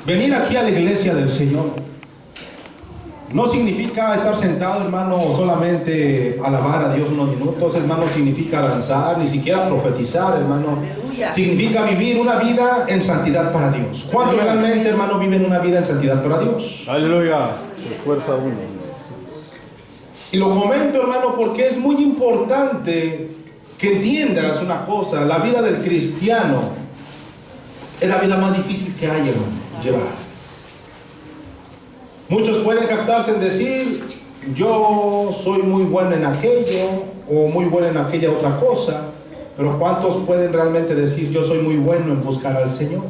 Venir aquí a la iglesia del Señor no significa estar sentado, hermano, solamente alabar a Dios unos minutos, hermano, significa danzar, ni siquiera profetizar, hermano. Aleluya. Significa vivir una vida en santidad para Dios. ¿Cuántos realmente, hermano, viven una vida en santidad para Dios? Aleluya. Fuerza uno. Y lo comento, hermano, porque es muy importante que entiendas una cosa. La vida del cristiano es la vida más difícil que hay, hermano, llevar. Muchos pueden captarse en decir: yo soy muy bueno en aquello o muy bueno en aquella otra cosa, pero ¿cuántos pueden realmente decir: yo soy muy bueno en buscar al Señor?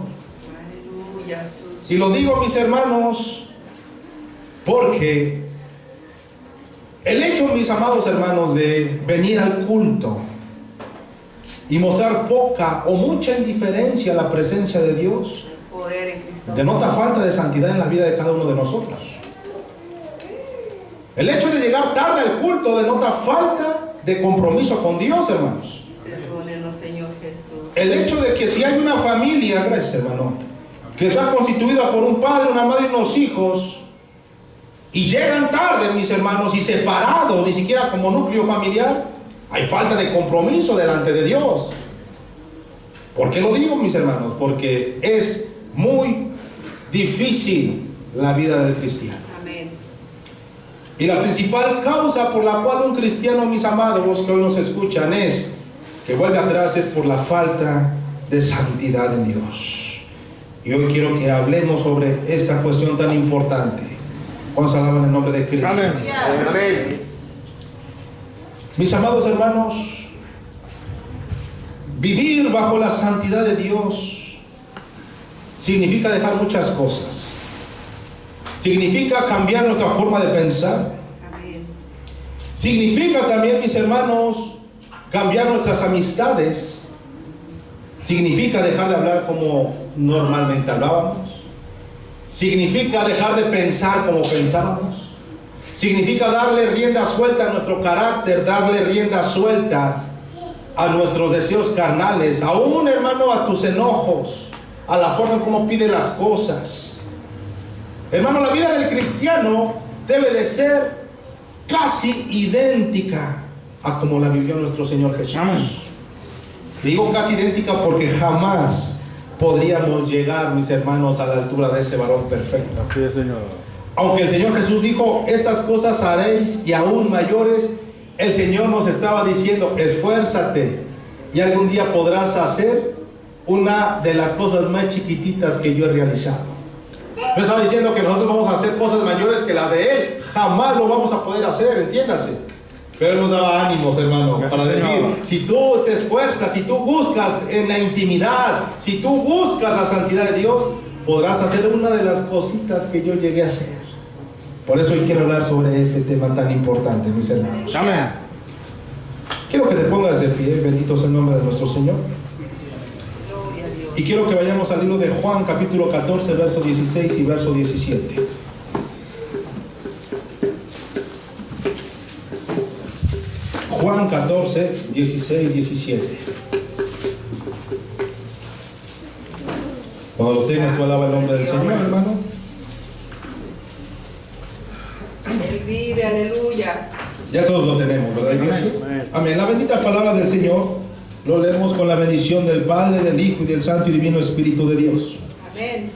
Aleluya. Y lo digo, mis hermanos, porque el hecho, mis amados hermanos, de venir al culto y mostrar poca o mucha indiferencia a la presencia de Dios Poder en Cristo. denota falta de santidad en la vida de cada uno de nosotros. El hecho de llegar tarde al culto denota falta de compromiso con Dios, hermanos. Perdónenos, Señor Jesús. El hecho de que si hay una familia, gracias, hermano, que está constituida por un padre, una madre y unos hijos, y llegan tarde, mis hermanos, y separados, ni siquiera como núcleo familiar, hay falta de compromiso delante de Dios. ¿Por qué lo digo, mis hermanos? Porque es muy difícil la vida del cristiano. Amén. Y la principal causa por la cual un cristiano, mis amados, que hoy nos escuchan, es que vuelve atrás, es por la falta de santidad en Dios. Y hoy quiero que hablemos sobre esta cuestión tan importante. ¿Cuántos alaban el nombre de Cristo? Amén. Amén. Mis amados hermanos, vivir bajo la santidad de Dios significa dejar muchas cosas. Significa cambiar nuestra forma de pensar. Amén. Significa también, mis hermanos, cambiar nuestras amistades. Significa dejar de hablar como normalmente hablábamos. Significa dejar de pensar como pensábamos. Significa darle rienda suelta a nuestro carácter, darle rienda suelta a nuestros deseos carnales, aún, hermano, a tus enojos, a la forma en cómo pide las cosas. Hermano, la vida del cristiano debe de ser casi idéntica a como la vivió nuestro Señor Jesús. Amén. Digo casi idéntica porque jamás podríamos llegar, mis hermanos, a la altura de ese varón perfecto. Así es, Señor. Aunque el Señor Jesús dijo: estas cosas haréis y aún mayores, el Señor nos estaba diciendo: esfuérzate y algún día podrás hacer una de las cosas más chiquititas que yo he realizado. No estaba diciendo que nosotros vamos a hacer cosas mayores que la de Él. Jamás lo vamos a poder hacer, entiéndase. Pero Él nos daba ánimos, hermano, para decir: si tú te esfuerzas, si tú buscas en la intimidad, si tú buscas la santidad de Dios, podrás hacer una de las cositas que yo llegué a hacer. Por eso hoy quiero hablar sobre este tema tan importante, mis hermanos. Amén. Quiero que te pongas de pie, bendito sea el nombre de nuestro Señor. Gloria a Dios. Y quiero que vayamos al libro de Juan, capítulo 14, verso 16 y verso 17. Juan 14, 16, 17. Cuando lo tengas, tú alaba el nombre del Señor, hermano. Él vive, aleluya. Ya todos lo tenemos, ¿verdad, iglesia? Amén. Amén. La bendita palabra del Señor lo leemos con la bendición del Padre, del Hijo y del Santo y Divino Espíritu de Dios. Amén.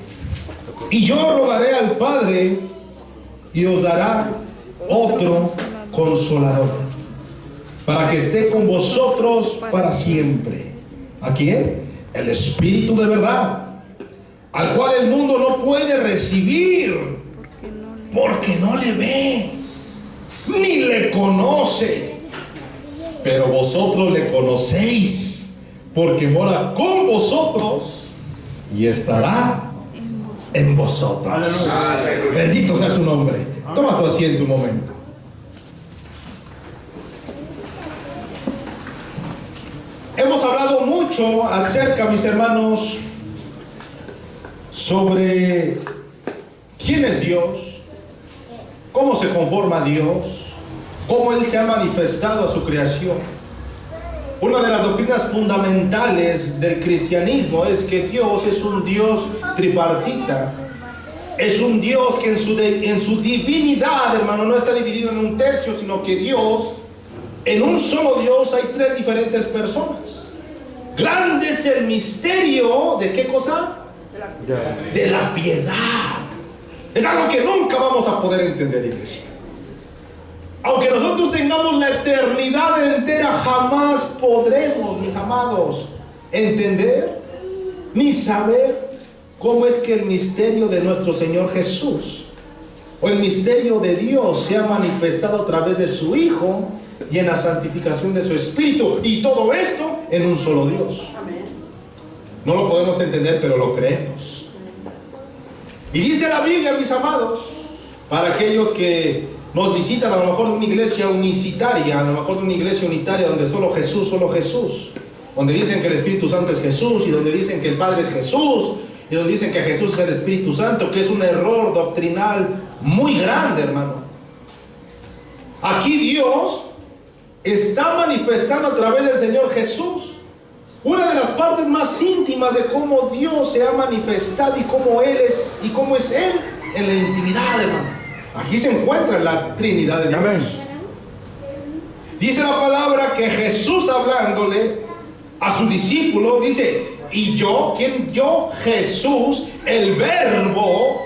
Y yo rogaré al Padre y os dará otro consolador, para que esté con vosotros para siempre. ¿A quién? El Espíritu de verdad, al cual el mundo no puede recibir, porque no le ve, ni le conoce. Pero vosotros le conocéis, porque mora con vosotros y estará en vosotros. Aleluya. Bendito sea su nombre. Toma tu asiento un momento. Hemos hablado mucho acerca, mis hermanos, sobre quién es Dios, cómo se conforma Dios, cómo Él se ha manifestado a su creación. Una de las doctrinas fundamentales del cristianismo es que Dios es un Dios tripartita, es un Dios que en su divinidad, hermano, no está dividido en un tercio, sino que Dios, en un solo Dios hay tres diferentes personas. Grande es el misterio de ¿qué cosa? De la piedad. Es algo que nunca vamos a poder entender, iglesia. Aunque nosotros tengamos la eternidad entera, jamás podremos, mis amados, entender ni saber cómo es que el misterio de nuestro Señor Jesús o el misterio de Dios se ha manifestado a través de su Hijo y en la santificación de su Espíritu, y todo esto en un solo Dios. No lo podemos entender, pero lo creemos. Y dice la Biblia, mis amados, para aquellos que nos visitan a lo mejor de una iglesia unicitaria, a lo mejor de una iglesia unitaria donde solo Jesús, donde dicen que el Espíritu Santo es Jesús, y donde dicen que el Padre es Jesús, y donde dicen que Jesús es el Espíritu Santo, que es un error doctrinal muy grande, hermano. Aquí Dios está manifestando a través del Señor Jesús una de las partes más íntimas de cómo Dios se ha manifestado y cómo Él es y cómo es Él en la intimidad, hermano. Aquí se encuentra la Trinidad de Dios. Amén. Dice la palabra que Jesús, hablándole a su discípulo, dice: y yo, ¿quién? Yo, Jesús, el Verbo,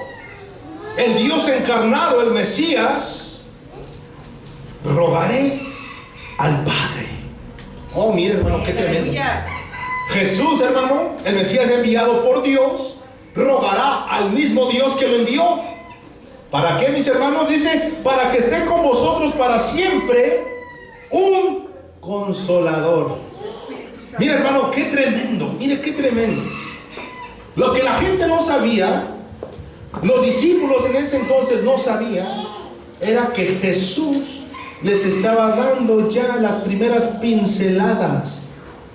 el Dios encarnado, el Mesías, rogaré al Padre. Oh, mire, hermano, qué tremendo. Jesús, hermano, el Mesías enviado por Dios, rogará al mismo Dios que lo envió. ¿Para qué, mis hermanos? Dice: para que esté con vosotros para siempre un consolador. Mira, hermano, qué tremendo. Mire, qué tremendo. Lo que la gente no sabía, los discípulos en ese entonces no sabían, era que Jesús les estaba dando ya las primeras pinceladas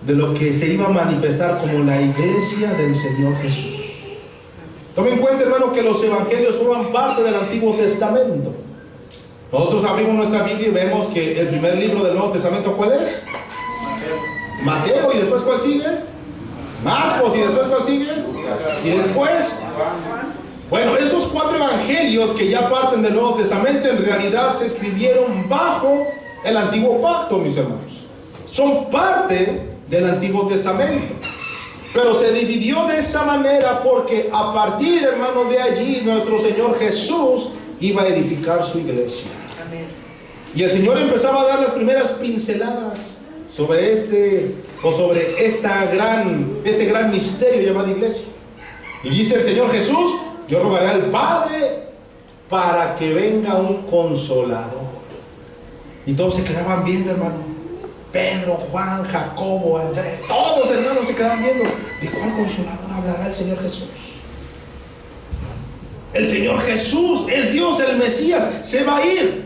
de lo que se iba a manifestar como la iglesia del Señor Jesús. Tomen en cuenta, hermano, que los evangelios forman parte del Antiguo Testamento. Nosotros abrimos nuestra Biblia y vemos que el primer libro del Nuevo Testamento, ¿cuál es? Mateo. ¿Y después cuál sigue? Marcos. ¿Y después cuál sigue? Y después, bueno, esos 4 evangelios que ya parten del Nuevo Testamento en realidad se escribieron bajo el Antiguo Pacto, mis hermanos. Son parte del Antiguo Testamento, pero se dividió de esa manera porque a partir, hermanos, de allí nuestro Señor Jesús iba a edificar su iglesia. Amén. Y el Señor empezaba a dar las primeras pinceladas sobre este gran misterio llamado iglesia. Y dice el Señor Jesús: yo rogaré al Padre para que venga un consolador. Y todos se quedaban viendo, hermano. Pedro, Juan, Jacobo, Andrés, todos, hermanos, se quedaban viendo. ¿De cuál consolador hablará el Señor Jesús? El Señor Jesús es Dios, el Mesías, se va a ir,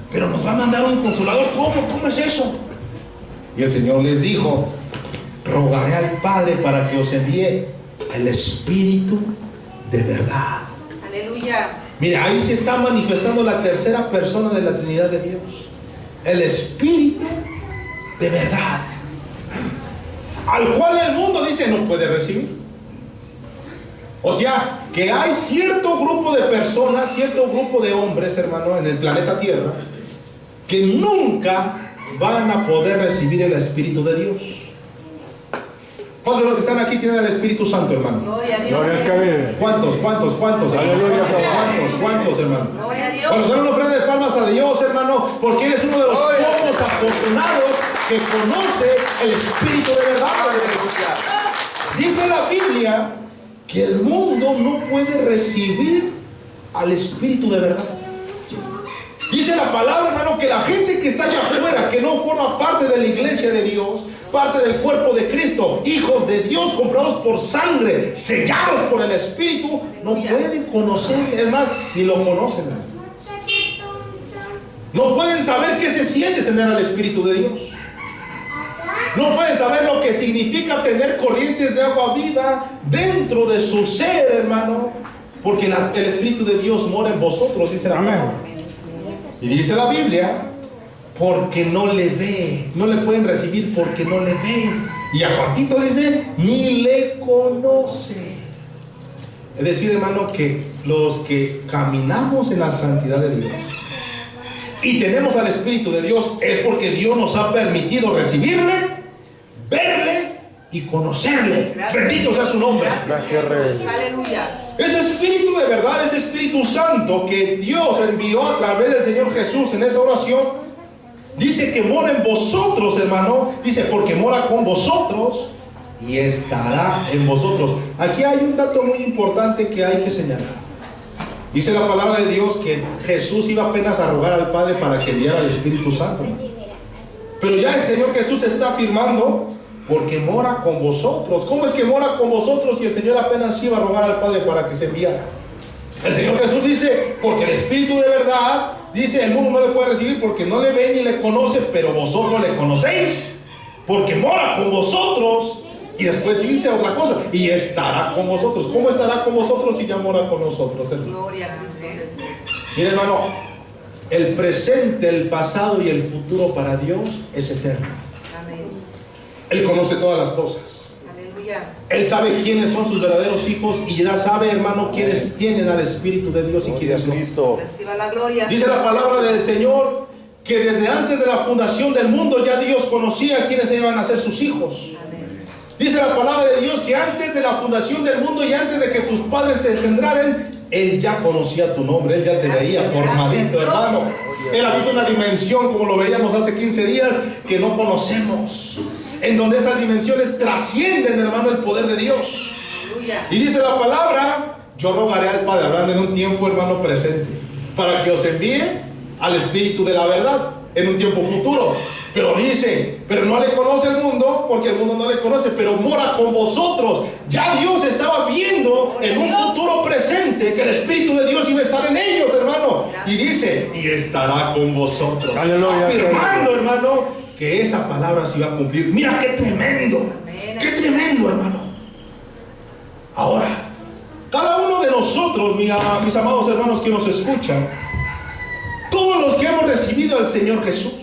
pero nos va a mandar un consolador. ¿Cómo es eso? Y el Señor les dijo: rogaré al Padre para que os envíe el Espíritu de verdad. Aleluya. Mira, ahí se está manifestando la tercera persona de la Trinidad de Dios, el Espíritu de verdad, al cual el mundo dice no puede recibir. O sea, que hay cierto grupo de personas, cierto grupo de hombres, hermano, en el planeta Tierra, que nunca van a poder recibir el Espíritu de Dios. ¿Cuántos de los que están aquí tienen el Espíritu Santo, hermano? Gloria a Dios. ¿Cuántos, hermano? ¿Cuántos, hermano? Gloria a Dios. Bueno, dan una ofrenda de palmas a Dios, hermano, porque eres uno de los pocos afortunados que conoce el Espíritu de verdad. Dice la Biblia que el mundo no puede recibir al Espíritu de verdad. Dice la palabra, hermano, que la gente que está allá afuera, que no forma parte de la iglesia de Dios, parte del cuerpo de Cristo, hijos de Dios, comprados por sangre, sellados por el Espíritu, no pueden conocer, es más, ni lo conocen, hermano. No pueden saber qué se siente tener al Espíritu de Dios. No pueden saber lo que significa tener corrientes de agua viva dentro de su ser, hermano, porque el Espíritu de Dios mora en vosotros, dice la palabra. Y dice la Biblia, porque no le ve, no le pueden recibir porque no le ven. Y apartito dice, ni le conoce. Es decir, hermano, que los que caminamos en la santidad de Dios y tenemos al Espíritu de Dios es porque Dios nos ha permitido recibirle, verle y conocerle. Gracias. Bendito sea su nombre. Gracias, Jesús. Aleluya. Ese Espíritu de verdad, ese Espíritu Santo que Dios envió a través del Señor Jesús en esa oración, dice que mora en vosotros, hermano. Dice, porque mora con vosotros y estará en vosotros. Aquí hay un dato muy importante que hay que señalar. Dice la palabra de Dios que Jesús iba apenas a rogar al Padre para que enviara al Espíritu Santo. Pero ya el Señor Jesús está afirmando, porque mora con vosotros. ¿Cómo es que mora con vosotros si el Señor apenas iba a rogar al Padre para que se enviara? El Señor Jesús dice, porque el Espíritu de verdad, dice, el mundo no le puede recibir porque no le ve ni le conoce, pero vosotros le conocéis, porque mora con vosotros. Y después dice otra cosa, y estará con vosotros. ¿Cómo estará con vosotros si ya mora con nosotros, hermano? Gloria a Cristo Jesús. Mire, hermano, el presente, el pasado y el futuro para Dios es eterno. Amén. Él conoce todas las cosas. Aleluya. Él sabe quiénes son sus verdaderos hijos y ya sabe, hermano, quiénes tienen al Espíritu de Dios y quiénes no. Cristo. Reciba la gloria. Dice la palabra del Señor que desde antes de la fundación del mundo ya Dios conocía quiénes iban a ser sus hijos. Amén. Dice la palabra de Dios que antes de la fundación del mundo y antes de que tus padres te engendraran, Él ya conocía tu nombre, Él ya te veía formadito, hermano. Él habita una dimensión, como lo veíamos hace 15 días, que no conocemos, en donde esas dimensiones trascienden, hermano, el poder de Dios. Aleluya. Y dice la palabra, yo rogaré al Padre, hablando en un tiempo, hermano, presente, para que os envíe al Espíritu de la verdad, en un tiempo futuro. Pero dice, pero no le conoce el mundo, porque el mundo no le conoce, pero mora con vosotros. Ya Dios estaba viendo en un futuro presente que el Espíritu de Dios iba a estar en ellos, hermano. Y dice, y estará con vosotros. Aleluya. Afirmando, hermano, que esa palabra se iba a cumplir. Mira qué tremendo, qué tremendo, hermano. Ahora, cada uno de nosotros, mis amados hermanos que nos escuchan, todos los que hemos recibido al Señor Jesús,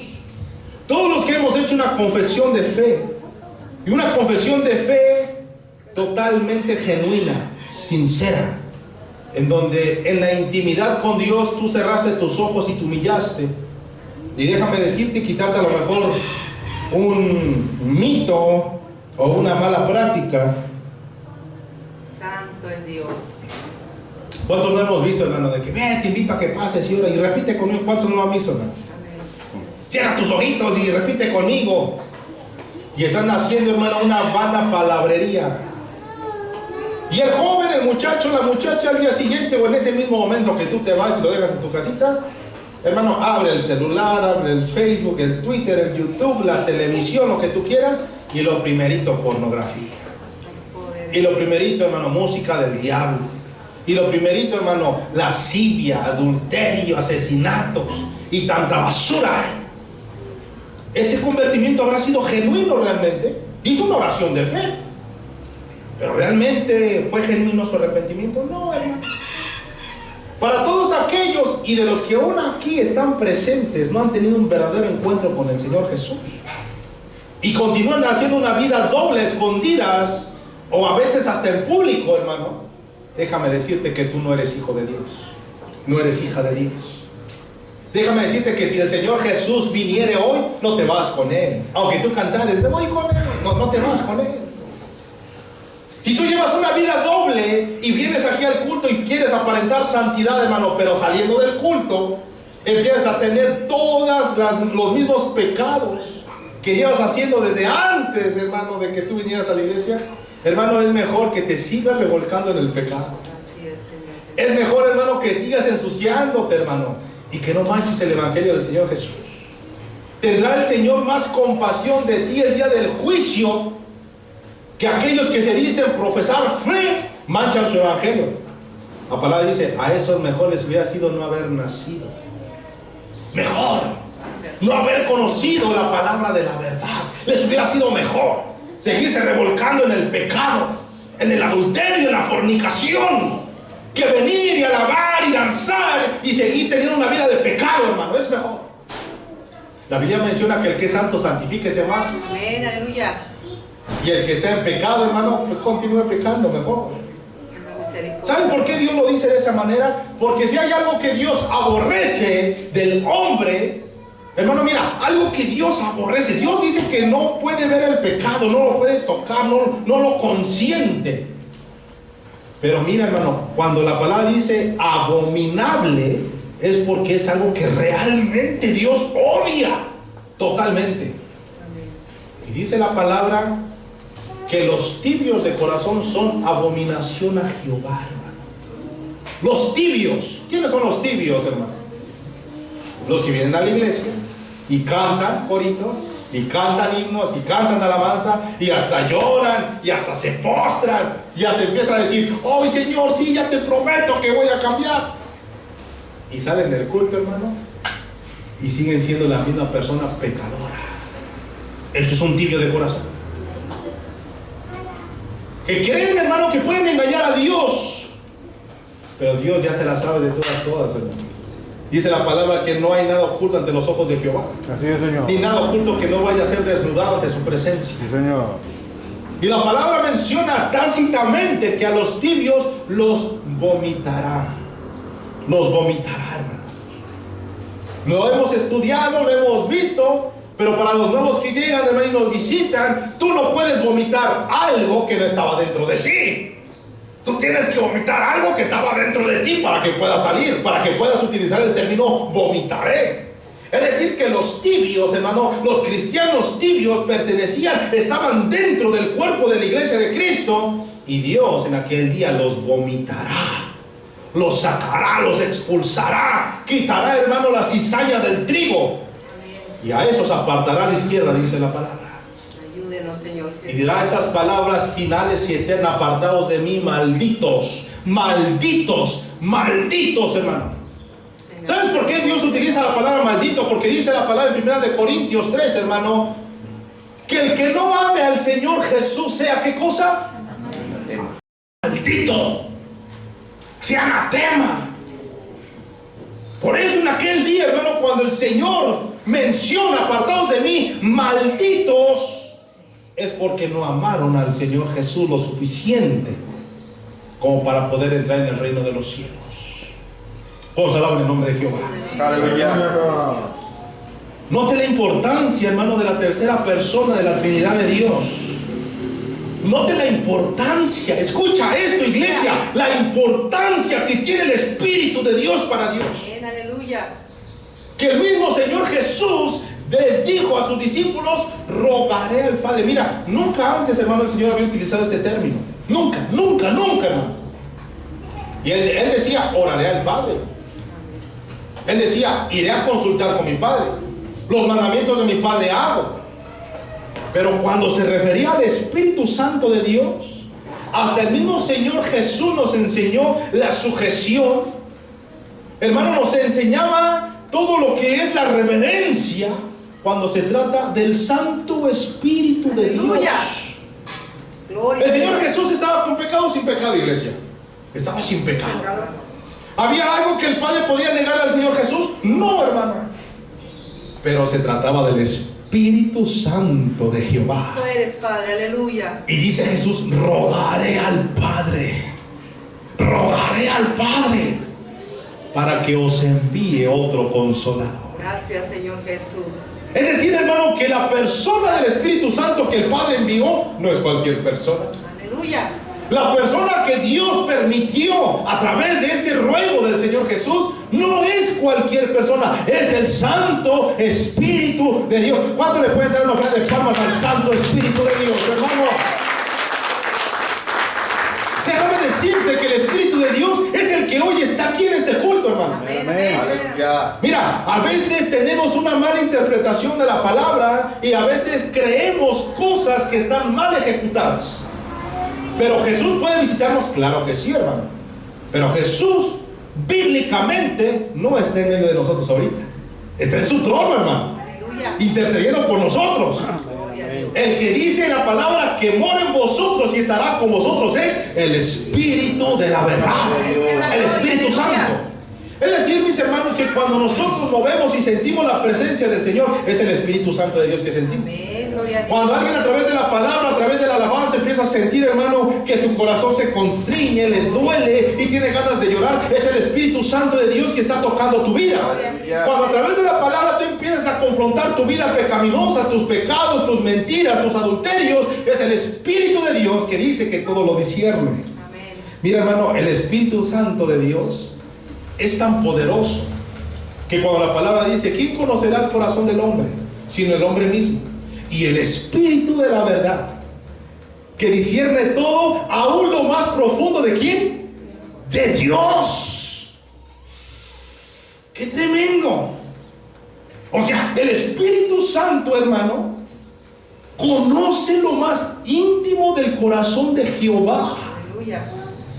todos los que hemos hecho una confesión de fe, y una confesión de fe totalmente genuina, sincera, en donde en la intimidad con Dios tú cerraste tus ojos y te humillaste, y déjame decirte, quitarte a lo mejor un mito o una mala práctica. Santo es Dios. ¿Cuántos no hemos visto, hermano? De que, te invito a que pases y ora, y repite conmigo. ¿Cuántos no lo han visto, hermano? Cierra tus ojitos y repite conmigo. Y están haciendo, hermano, una vana palabrería. Y el joven, el muchacho, la muchacha, al día siguiente o en ese mismo momento que tú te vas y lo dejas en tu casita, hermano, abre el celular, abre el Facebook, el Twitter, el YouTube, la televisión, lo que tú quieras, y lo primerito, pornografía. Y lo primerito, hermano, música del diablo. Y lo primerito, hermano, lascivia, adulterio, asesinatos y tanta basura. Ese convertimiento habrá sido genuino realmente. Hizo una oración de fe, pero realmente fue genuino su arrepentimiento. No, hermano. Para todos aquellos y de los que aún aquí están presentes, no han tenido un verdadero encuentro con el Señor Jesús y continúan haciendo una vida doble, escondidas, o a veces hasta en público, hermano, déjame decirte que tú no eres hijo de Dios, no eres hija de Dios. Déjame decirte que si el Señor Jesús viniere hoy, no te vas con Él. Aunque tú cantares, me voy con Él, no te vas con Él. Si tú llevas una vida doble y vienes aquí al culto y quieres aparentar santidad, hermano, pero saliendo del culto, empiezas a tener todos los mismos pecados que llevas haciendo desde antes, hermano, de que tú vinieras a la iglesia, hermano, es mejor que te sigas revolcando en el pecado. Así es, Señor. Es mejor, hermano, que sigas ensuciándote, hermano, y que no manches el evangelio del Señor Jesús. Tendrá el Señor más compasión de ti el día del juicio que aquellos que se dicen profesar fe manchan su evangelio. La palabra dice, a esos mejor les hubiera sido no haber nacido. Mejor no haber conocido la palabra de la verdad. Les hubiera sido mejor seguirse revolcando en el pecado, en el adulterio, en la fornicación, que venir y alabar y danzar y seguir teniendo una vida de pecado, hermano. Es mejor. La Biblia menciona que el que es santo santifíquese más. Amén, aleluya. Y el que esté en pecado, hermano, pues continúe pecando mejor. misericordia. ¿Saben por qué Dios lo dice de esa manera? Porque si hay algo que Dios aborrece del hombre, hermano, mira, algo que Dios aborrece. Dios dice que no puede ver el pecado, no lo puede tocar, no lo consiente. Pero mira, hermano, cuando la palabra dice abominable, es porque es algo que realmente Dios odia totalmente. Y dice la palabra que los tibios de corazón son abominación a Jehová, hermano. Los tibios. ¿Quiénes son los tibios, hermano? Los que vienen a la iglesia y cantan coritos, y cantan himnos, y cantan alabanza, y hasta lloran, y hasta se postran, y hasta empiezan a decir: oh Señor, sí, ya te prometo que voy a cambiar. Y salen del culto, hermano, y siguen siendo la misma persona pecadora. Eso es un tibio de corazón. Que creen, hermano, que pueden engañar a Dios, pero Dios ya se la sabe de todas, hermano. Dice la palabra que no hay nada oculto ante los ojos de Jehová. Así es, Señor. Ni nada oculto que no vaya a ser desnudado ante su presencia. Sí, Señor. Y la palabra menciona tácitamente que a los tibios los vomitará. Los vomitará, hermano. Lo hemos estudiado, lo hemos visto, pero para los nuevos que llegan, hermano, y nos visitan, tú no puedes vomitar algo que no estaba dentro de ti. Tú tienes que vomitar algo que estaba dentro de ti para que pueda salir, para que puedas utilizar el término vomitaré. Es decir, que los tibios, hermano, los cristianos tibios estaban dentro del cuerpo de la iglesia de Cristo, y Dios en aquel día los vomitará, los sacará, los expulsará, quitará, hermano, la cizalla del trigo, y a esos apartará a la izquierda, dice la palabra. Ayúdenos, Señor Jesús. Y dirá estas palabras finales y eternas: apartados de mí, malditos, malditos, malditos, hermano. ¿Sabes por qué Dios utiliza la palabra maldito? Porque dice la palabra en 1 Corintios 3, hermano, que el que no ame al Señor Jesús sea, ¿qué cosa? Maldito, sea anatema. Por eso en aquel día, hermano, cuando el Señor menciona apartados de mí, malditos, es porque no amaron al Señor Jesús lo suficiente como para poder entrar en el reino de los cielos. Vamos a hablar en el nombre de Jehová. Aleluya. Note la importancia, hermano, de la tercera persona de la Trinidad de Dios. Note la importancia. Escucha esto, iglesia. La importancia que tiene el Espíritu de Dios para Dios. Aleluya. Que el mismo Señor Jesús les dijo a sus discípulos: rogaré al Padre. Mira, nunca antes, hermano, el Señor había utilizado este término. Nunca, hermano. Y él decía: oraré al Padre. Él decía: iré a consultar con mi Padre. Los mandamientos de mi Padre hago. Pero cuando se refería al Espíritu Santo de Dios, hasta el mismo Señor Jesús nos enseñó la sujeción. Hermano, nos enseñaba todo lo que es la reverencia cuando se trata del Santo Espíritu de Dios. Gloria. El Señor Jesús estaba con pecado o sin pecado, iglesia. Estaba sin pecado. ¿Había algo que el Padre podía negar al Señor Jesús? No, hermano. Pero se trataba del Espíritu Santo de Jehová. Tú eres Padre, aleluya. Y dice Jesús: rogaré al Padre, para que os envíe otro consolador. Gracias, Señor Jesús. Es decir, hermano, que la persona del Espíritu Santo que el Padre envió no es cualquier persona. Aleluya. La persona que Dios permitió a través de ese ruego del Señor Jesús no es cualquier persona, es el Santo Espíritu de Dios. ¿Cuánto le pueden dar una ofrenda de palmas al Santo Espíritu de Dios, hermano? Déjame decirte que el Espíritu de Dios es el que hoy está aquí en este culto, hermano. Amén. Mira, a veces tenemos una mala interpretación de la palabra y a veces creemos cosas que están mal ejecutadas. Pero Jesús puede visitarnos, claro que sí, hermano. Pero Jesús bíblicamente no está en medio de nosotros ahorita. Está en su trono, hermano, Aleluya. intercediendo por nosotros. Gloria a Dios. El que dice la palabra que mora en vosotros y estará con vosotros es el Espíritu de la verdad, el Espíritu Santo. Es decir, mis hermanos, que cuando nosotros movemos y sentimos la presencia del Señor, es el Espíritu Santo de Dios que sentimos. Amén, gloria a Dios. Cuando alguien a través de la palabra, a través de la alabanza empieza a sentir, hermano, que su corazón se constriñe, le duele y tiene ganas de llorar, es el Espíritu Santo de Dios que está tocando tu vida. Cuando a través de la palabra tú empiezas a confrontar tu vida pecaminosa, tus pecados, tus mentiras, tus adulterios, es el Espíritu de Dios que dice que todo lo discierne. Amén. Mira, hermano, el Espíritu Santo de Dios es tan poderoso que cuando la palabra dice, ¿quién conocerá el corazón del hombre? Sino el hombre mismo. Y el Espíritu de la verdad, que discierne todo, aún lo más profundo de ¿quién? De Dios. ¡Qué tremendo! O sea, el Espíritu Santo, hermano, conoce lo más íntimo del corazón de Jehová. Aleluya.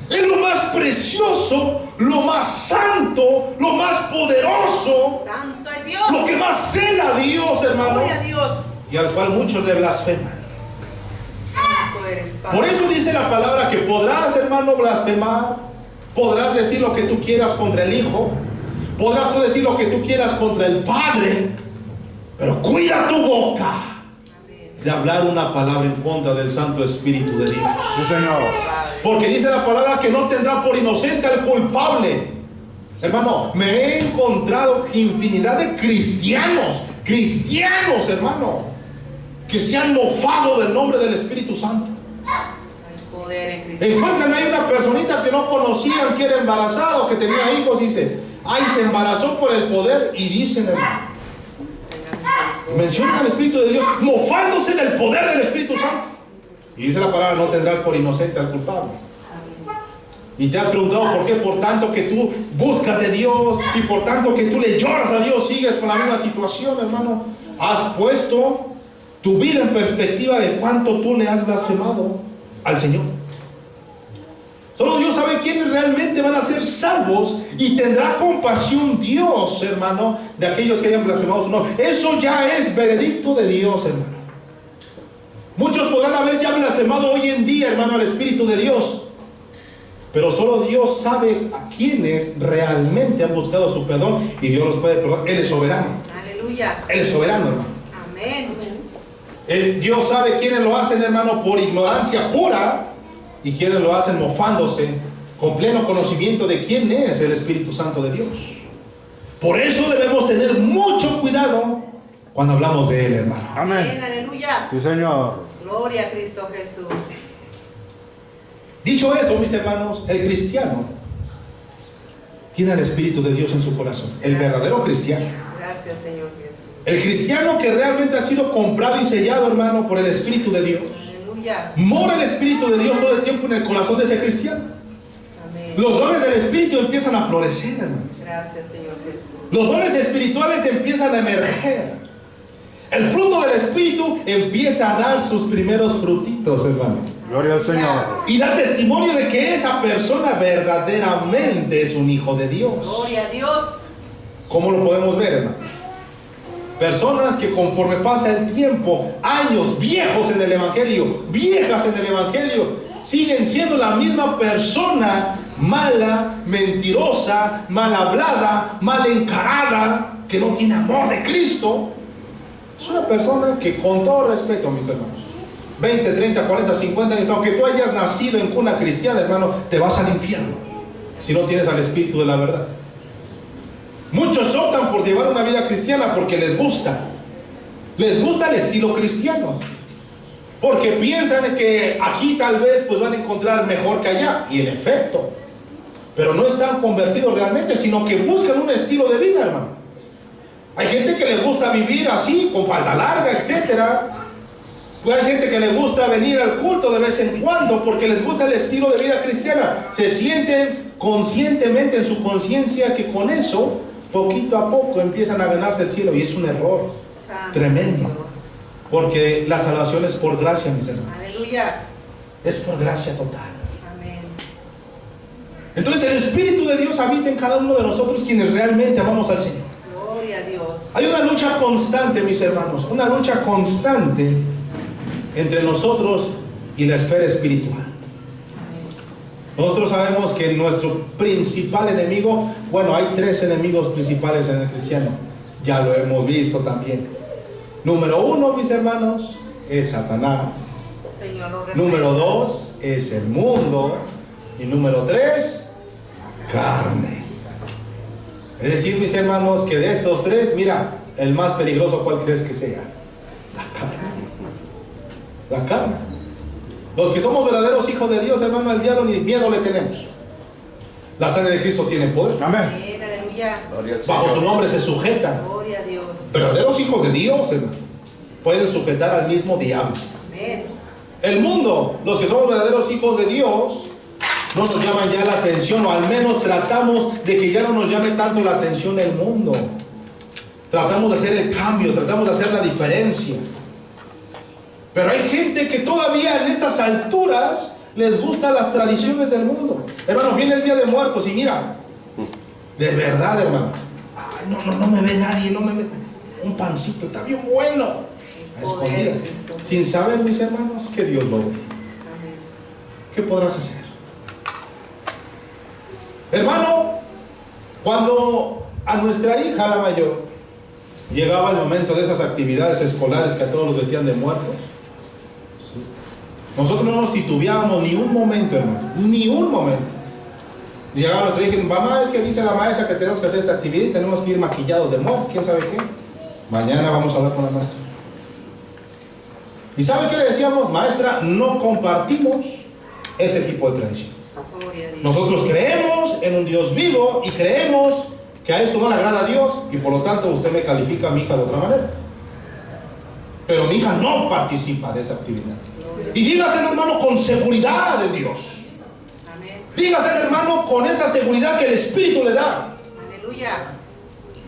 Es lo más precioso, lo más santo, lo más poderoso, Santo es Dios. lo que más cela a Dios, hermano, Gloria a Dios. y al cual muchos le blasfeman. Santo eres, Padre. Por eso dice la palabra que podrás, hermano, blasfemar, podrás decir lo que tú quieras contra el Hijo, podrás tú decir lo que tú quieras contra el Padre, pero cuida tu boca Amén. de hablar una palabra en contra del Santo Espíritu de Dios. Sí, Señor. Porque dice la palabra que no tendrá por inocente al culpable. Hermano, me he encontrado infinidad de cristianos, hermano, que se han mofado del nombre del Espíritu Santo. Hay poder en Cristo. Encuentran ahí una personita que no conocían, que era embarazada o que tenía hijos, y dice, ay, se embarazó por el poder, y dicen, hermano, Tenga misericordia. mencionan al Espíritu de Dios, mofándose del poder del Espíritu Santo. Y dice la palabra, no tendrás por inocente al culpable. Y te has preguntado por qué, por tanto que tú buscas de Dios y por tanto que tú le lloras a Dios, sigues con la misma situación, hermano. Has puesto tu vida en perspectiva de cuánto tú le has blasfemado al Señor. Solo Dios sabe quiénes realmente van a ser salvos, y tendrá compasión Dios, hermano, de aquellos que hayan blasfemado su nombre. Eso ya es veredicto de Dios, hermano. Muchos podrán haber ya blasfemado hoy en día, hermano, al Espíritu de Dios, pero solo Dios sabe a quienes realmente han buscado su perdón, y Dios los puede perdonar. Él es soberano. Aleluya. Él es soberano, hermano. Amén. Dios sabe quiénes lo hacen, hermano, por ignorancia pura, y quienes lo hacen mofándose con pleno conocimiento de quién es el Espíritu Santo de Dios. Por eso debemos tener mucho cuidado cuando hablamos de Él, hermano. Amén. Amén. Aleluya. Sí, Señor. Gloria a Cristo Jesús. Dicho eso, mis hermanos, el cristiano tiene el Espíritu de Dios en su corazón. El verdadero cristiano. Gracias, Señor Jesús. El cristiano que realmente ha sido comprado y sellado, hermano, por el Espíritu de Dios. Aleluya. Mora el Espíritu de Dios todo el tiempo en el corazón de ese cristiano. Amén. Los dones del Espíritu empiezan a florecer, hermano. Gracias, Señor Jesús. Los dones espirituales empiezan a emerger. El fruto del Espíritu empieza a dar sus primeros frutitos, hermano. Gloria al Señor. Y da testimonio de que esa persona verdaderamente es un hijo de Dios. Gloria a Dios. ¿Cómo lo podemos ver, hermano? Personas que conforme pasa el tiempo, años viejos en el Evangelio, viejas en el Evangelio, siguen siendo la misma persona mala, mentirosa, mal hablada, mal encarada, que no tiene amor de Cristo. Es una persona que, con todo respeto, mis hermanos, 20, 30, 40, 50 años, aunque tú hayas nacido en cuna cristiana, hermano, te vas al infierno si no tienes al Espíritu de la verdad. Muchos optan por llevar una vida cristiana porque les gusta el estilo cristiano, porque piensan que aquí tal vez pues van a encontrar mejor que allá, y en efecto, pero no están convertidos realmente, sino que buscan un estilo de vida, hermano. Hay gente que les gusta vivir así, con falda larga, etcétera. Pues hay gente que les gusta venir al culto de vez en cuando porque les gusta el estilo de vida cristiana. Se sienten conscientemente en su conciencia que con eso, poquito a poco, empiezan a ganarse el cielo, y es un error Santo tremendo. Dios. Porque la salvación es por gracia, mis hermanos. Aleluya. Es por gracia total. Amén. Entonces el Espíritu de Dios habita en cada uno de nosotros quienes realmente amamos al Señor. Gloria a Dios. Hay una lucha constante, mis hermanos, una lucha constante entre nosotros y la esfera espiritual. Nosotros sabemos que nuestro principal enemigo, bueno, hay 3 enemigos principales en el cristiano. Ya lo hemos visto también. Número 1, mis hermanos, es Satanás. Señor, lo reprenda. Número 2 es el mundo. Y número 3, la carne. Es decir, mis hermanos, que de estos 3, mira, el más peligroso, ¿cuál crees que sea? La carne. La carne. Los que somos verdaderos hijos de Dios, hermano, al diablo ni miedo le tenemos. La sangre de Cristo tiene poder. Amén. Amén, aleluya. Gloria al Bajo su Señor. nombre se sujetan. Gloria a Dios. Verdaderos hijos de Dios, hermano, pueden sujetar al mismo diablo. Amén. El mundo, los que somos verdaderos hijos de Dios, no nos llaman ya la atención, o al menos tratamos de que ya no nos llame tanto la atención el mundo. Tratamos de hacer el cambio, tratamos de hacer la diferencia. Pero hay gente que todavía en estas alturas les gustan las tradiciones del mundo. Hermano, viene el Día de Muertos y mira, de verdad, hermano, ay, no me ve nadie, no me ve. Un pancito, está bien bueno. A escondidas. Sin saber, mis hermanos, que Dios lo ve. Amén. ¿Qué podrás hacer? Hermano, cuando a nuestra hija, la mayor, llegaba el momento de esas actividades escolares que a todos los vestían de muertos, ¿sí? Nosotros no nos titubeábamos ni un momento, hermano, ni un momento. Llegaba nuestra hija y dijimos, mamá, es que dice la maestra que tenemos que hacer esta actividad y tenemos que ir maquillados de muertos, quién sabe qué. Mañana vamos a hablar con la maestra. ¿Y sabe qué le decíamos? Maestra, no compartimos este tipo de tradición. Gloria a Dios. Nosotros creemos en un Dios vivo y creemos que a esto no le agrada a Dios y por lo tanto usted me califica a mi hija de otra manera. Pero mi hija no participa de esa actividad. Y dígaselo, hermano, con seguridad de Dios. Amén. Dígaselo, hermano, con esa seguridad que el Espíritu le da. Aleluya.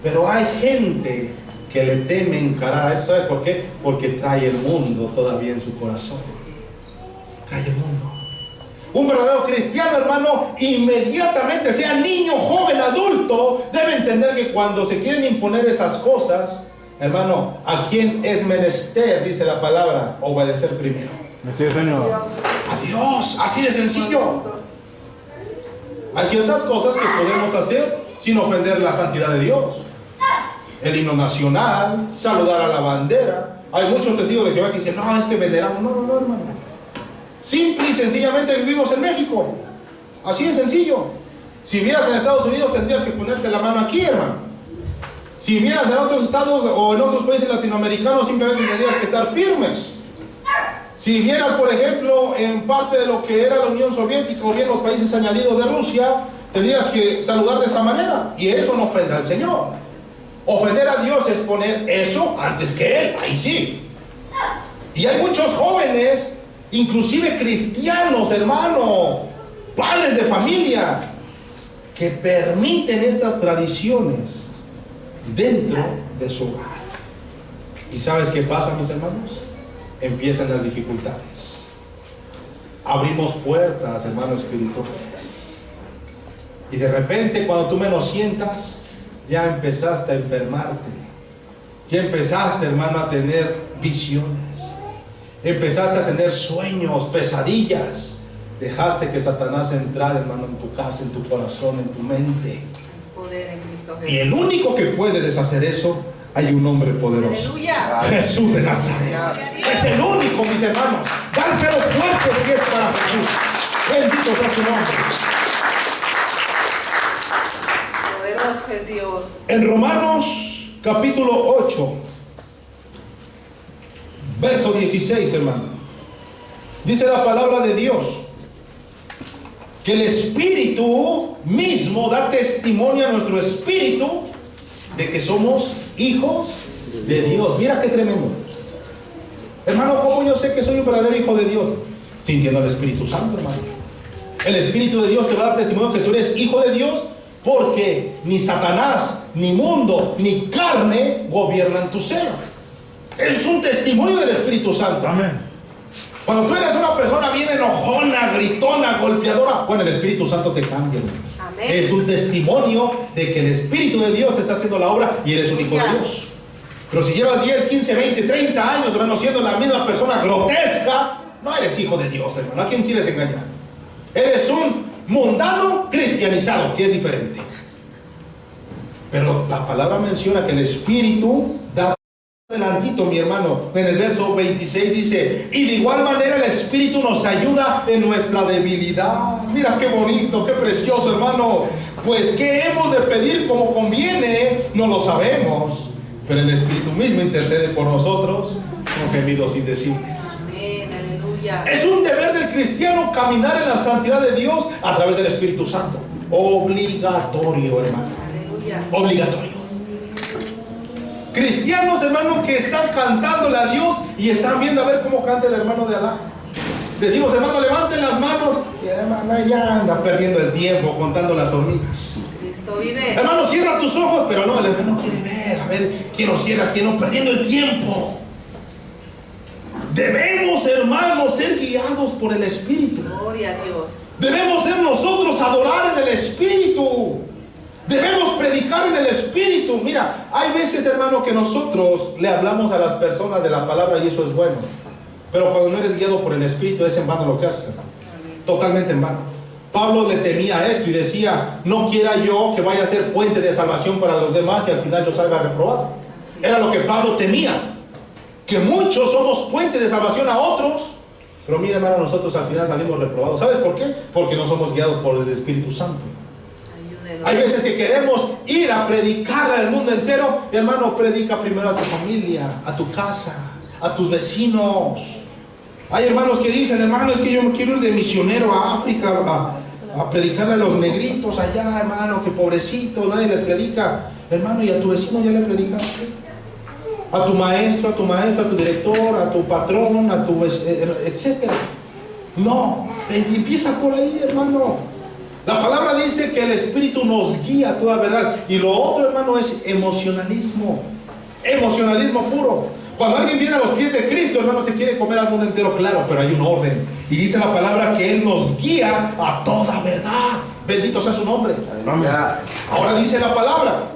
Pero hay gente que le teme encarar a eso. ¿Sabes por qué? Porque trae el mundo todavía en su corazón. Así es. Trae el mundo. Un verdadero cristiano, hermano, inmediatamente, sea niño, joven, adulto, debe entender que cuando se quieren imponer esas cosas, hermano, ¿a quién es menester, dice la palabra, obedecer primero? Sí, Señor. A Dios, así de sencillo. Hay ciertas cosas que podemos hacer sin ofender la santidad de Dios. El himno nacional, saludar a la bandera. Hay muchos testigos de Jehová que dicen, no, es que veneramos. No, hermano. Simple y sencillamente vivimos en México. Así de sencillo. Si vivieras en Estados Unidos tendrías que ponerte la mano aquí, hermano. Si vivieras en otros estados o en otros países latinoamericanos simplemente tendrías que estar firmes. Si vivieras, por ejemplo, en parte de lo que era la Unión Soviética o bien los países añadidos de Rusia, tendrías que saludar de esta manera. Y eso no ofende al Señor. Ofender a Dios es poner eso antes que Él. Ahí sí. Y hay muchos jóvenes, inclusive cristianos, hermano, padres de familia, que permiten estas tradiciones dentro de su hogar. ¿Y sabes qué pasa, mis hermanos? Empiezan las dificultades. Abrimos puertas, hermanos espirituales. Y de repente, cuando tú menos sientas, ya empezaste a enfermarte. Ya empezaste, hermano, a tener visiones. Empezaste a tener sueños, pesadillas. Dejaste que Satanás entrara, hermano, en tu casa, en tu corazón, en tu mente. Poder en Cristo Jesús. Y el único que puede deshacer eso, hay un hombre poderoso. Aleluya. Jesús de Nazaret. Es el único, mis hermanos. Dánselo fuerte que es para Jesús. Bendito sea su nombre. Poderoso es Dios. En Romanos capítulo 8, verso 16, hermano, dice la palabra de Dios que el Espíritu mismo da testimonio a nuestro espíritu de que somos hijos de Dios. Mira qué tremendo, hermano. ¿Cómo yo sé que soy un verdadero hijo de Dios? Sintiendo al Espíritu Santo, hermano. El Espíritu de Dios te va a dar testimonio que tú eres hijo de Dios, porque ni Satanás, ni mundo, ni carne gobiernan tu ser. Es un testimonio del Espíritu Santo. Amén. Cuando tú eres una persona bien enojona, gritona, golpeadora, bueno, el Espíritu Santo te cambia. Amén. Es un testimonio de que el Espíritu de Dios está haciendo la obra y eres un hijo de Dios. Pero si llevas 10, 15, 20, 30 años, hermano, siendo la misma persona grotesca, no eres hijo de Dios, hermano. ¿A quién quieres engañar? Eres un mundano cristianizado, que es diferente. Pero la palabra menciona que el Espíritu da adelantito, mi hermano. En el verso 26 dice: y de igual manera el Espíritu nos ayuda en nuestra debilidad. Mira qué bonito, qué precioso, hermano. Pues qué hemos de pedir como conviene, no lo sabemos, pero el Espíritu mismo intercede por nosotros con gemidos indecibles. Amén, aleluya. Es un deber del cristiano caminar en la santidad de Dios a través del Espíritu Santo. Obligatorio, hermano. Aleluya. Obligatorio. Cristianos, hermano, que están cantándole a Dios y están viendo a ver cómo canta el hermano de Alá. Decimos: hermano, levanten las manos. Y hermano, ya anda perdiendo el tiempo contando las hormigas. Cristo vive. Hermano, cierra tus ojos, pero no, el hermano quiere ver, a ver quién nos cierra, quién no, perdiendo el tiempo. Debemos, hermanos, ser guiados por el Espíritu. Gloria a Dios. Debemos ser nosotros adorar en el Espíritu. Debemos predicar en el Espíritu. Mira, hay veces, hermano, que nosotros le hablamos a las personas de la palabra y eso es bueno. Pero cuando no eres guiado por el Espíritu, es en vano lo que haces, hermano. Totalmente en vano. Pablo le temía esto y decía: no quiera yo que vaya a ser puente de salvación para los demás y al final yo salga reprobado. Era lo que Pablo temía. Que muchos somos puente de salvación a otros, pero mira, hermano, nosotros al final salimos reprobados. ¿Sabes por qué? Porque no somos guiados por el Espíritu Santo. Hay veces que queremos ir a predicarle al mundo entero. Y hermano, predica primero a tu familia, a tu casa, a tus vecinos. Hay hermanos que dicen: hermano, es que yo me quiero ir de misionero a África a predicarle a los negritos allá, hermano, que pobrecitos, nadie les predica. Hermano, ¿y a tu vecino ya le predicaste? A tu maestro, a tu maestra, a tu director, a tu patrón, a tu etcétera. No, empieza por ahí, hermano. La palabra dice que el Espíritu nos guía a toda verdad. Y lo otro, hermano, es emocionalismo. Emocionalismo puro. Cuando alguien viene a los pies de Cristo, hermano, se quiere comer al mundo entero, claro, pero hay un orden. Y dice la palabra que Él nos guía a toda verdad. Bendito sea su nombre. Ahora dice la palabra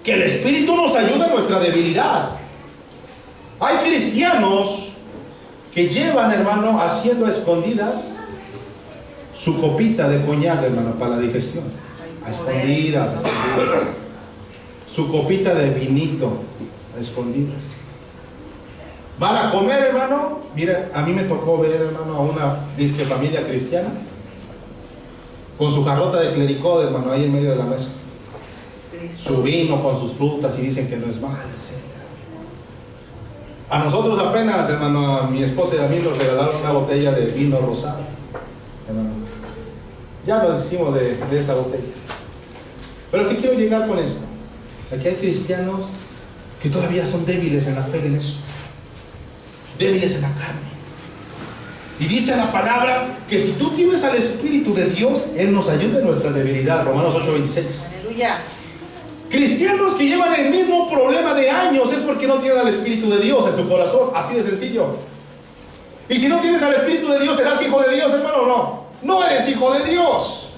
que el Espíritu nos ayuda en nuestra debilidad. Hay cristianos que llevan, hermano, haciendo a escondidas su copita de coñac, hermano, para la digestión. A escondidas, a escondidas. Su copita de vinito, a escondidas. Van a comer, hermano. Mira, a mí me tocó ver, hermano, a una disque familia cristiana con su jarrota de clericó, hermano, ahí en medio de la mesa. Su vino con sus frutas y dicen que no es malo, etc. A nosotros apenas, hermano, a mi esposa y a mí nos regalaron una botella de vino rosado, hermano. Ya nos hicimos de esa botella. Pero ¿qué quiero llegar con esto? Aquí hay cristianos que todavía son débiles en la fe, en eso. Débiles en la carne. Y dice la palabra que si tú tienes al Espíritu de Dios, Él nos ayuda en nuestra debilidad. Romanos 8:26. Aleluya. Cristianos que llevan el mismo problema de años es porque no tienen al Espíritu de Dios en su corazón. Así de sencillo. Y si no tienes al Espíritu de Dios, ¿serás hijo de Dios, hermano, o no? No eres hijo de Dios.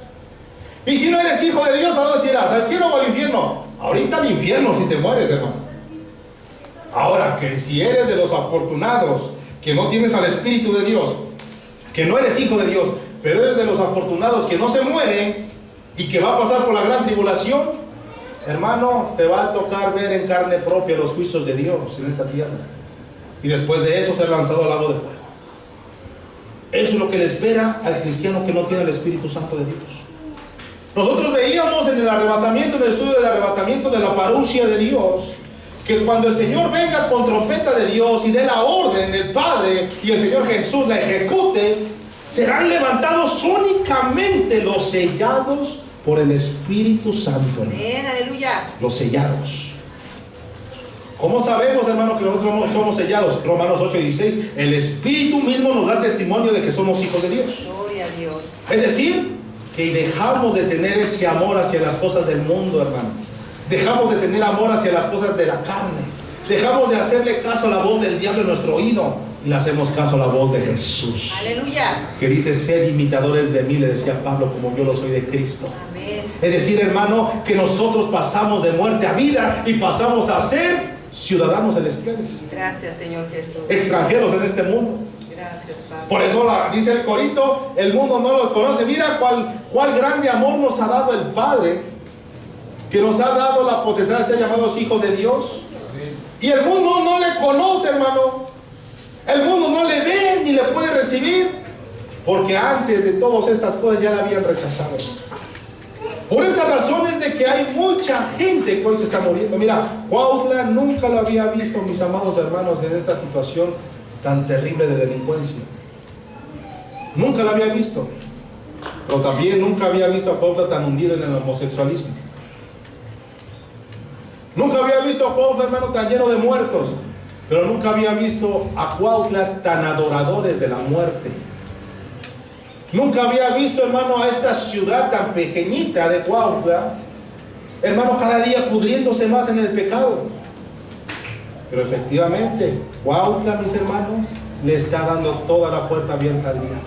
Y si no eres hijo de Dios, ¿a dónde te irás? ¿Al cielo o al infierno? Ahorita al infierno si te mueres, hermano. Ahora, que si eres de los afortunados que no tienes al Espíritu de Dios, que no eres hijo de Dios, pero eres de los afortunados que no se mueren y que va a pasar por la gran tribulación, hermano, te va a tocar ver en carne propia los juicios de Dios en esta tierra. Y después de eso ser lanzado al lago de fuego. Eso es lo que le espera al cristiano que no tiene el Espíritu Santo de Dios. Nosotros veíamos en el arrebatamiento, en el estudio del arrebatamiento de la parusia de Dios, que cuando el Señor venga con trompeta de Dios y dé la orden del Padre y el Señor Jesús la ejecute, serán levantados únicamente los sellados por el Espíritu Santo. Amén, aleluya. Los sellados. ¿Cómo sabemos, hermano, que nosotros somos sellados? Romanos 8:16. El Espíritu mismo nos da testimonio de que somos hijos de Dios. Gloria a Dios. Es decir, que dejamos de tener ese amor hacia las cosas del mundo, hermano. Dejamos de tener amor hacia las cosas de la carne. Dejamos de hacerle caso a la voz del diablo en nuestro oído y le hacemos caso a la voz de Jesús. Aleluya. Que dice: ser imitadores de mí, le decía Pablo, como yo lo soy de Cristo. Amén. Es decir, hermano, que nosotros pasamos de muerte a vida y pasamos a ser ciudadanos celestiales. Gracias, Señor Jesús. Extranjeros en este mundo. Gracias. Gracias, Padre. Por eso dice el corito, el mundo no los conoce. Mira cuál grande amor nos ha dado el Padre, que nos ha dado la potestad de ser llamados hijos de Dios. Y el mundo no le conoce, hermano. El mundo no le ve ni le puede recibir, porque antes de todas estas cosas ya la habían rechazado. Por esa razón es de que hay mucha gente que hoy se está muriendo. Mira, Cuautla nunca lo había visto, mis amados hermanos, en esta situación tan terrible de delincuencia. Nunca lo había visto. Pero también nunca había visto a Cuautla tan hundido en el homosexualismo. Nunca había visto a Cuautla, hermano, tan lleno de muertos. Pero nunca había visto a Cuautla tan adoradores de la muerte. Nunca había visto, hermano, a esta ciudad tan pequeñita de Cuautla, hermano, cada día pudriéndose más en el pecado. Pero efectivamente, Cuautla, mis hermanos, le está dando toda la puerta abierta al diablo.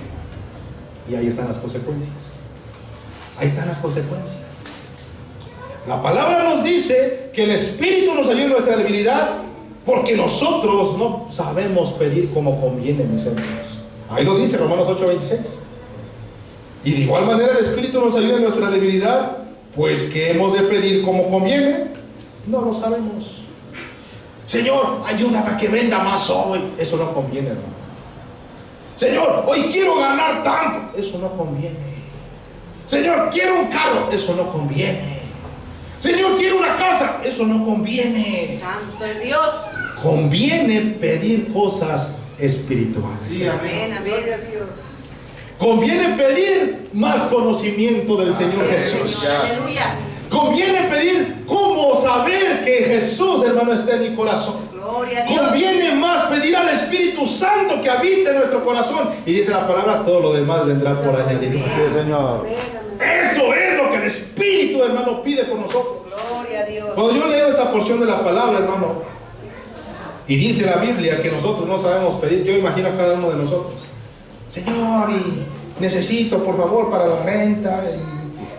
Y ahí están las consecuencias. Ahí están las consecuencias. La palabra nos dice que el Espíritu nos ayuda en nuestra debilidad, porque nosotros no sabemos pedir como conviene, mis hermanos. Ahí lo dice Romanos 8:26. Y de igual manera el Espíritu nos ayuda en nuestra debilidad, pues que hemos de pedir como conviene, no lo sabemos. Señor, ayúdame a que venda más hoy. Eso no conviene, hermano. Señor, hoy quiero ganar tanto. Eso no conviene. Señor, quiero un carro. Eso no conviene. Señor, quiero una casa. Eso no conviene. Santo es Dios. Conviene pedir cosas espirituales. Sí, Amén, amén. Conviene pedir más conocimiento del Señor Jesús. Aleluya. Conviene pedir cómo saber que Jesús, hermano, está en mi corazón. Gloria a Dios. Conviene más pedir al Espíritu Santo que habite en nuestro corazón. Y dice la palabra, todo lo demás vendrá por añadidura. Sí, Señor. Eso es lo que el Espíritu, hermano, pide por nosotros. Gloria a Dios. Cuando yo leo esta porción de la palabra, hermano, y dice la Biblia que nosotros no sabemos pedir, yo imagino a cada uno de nosotros. Señor, y necesito, por favor, para la renta,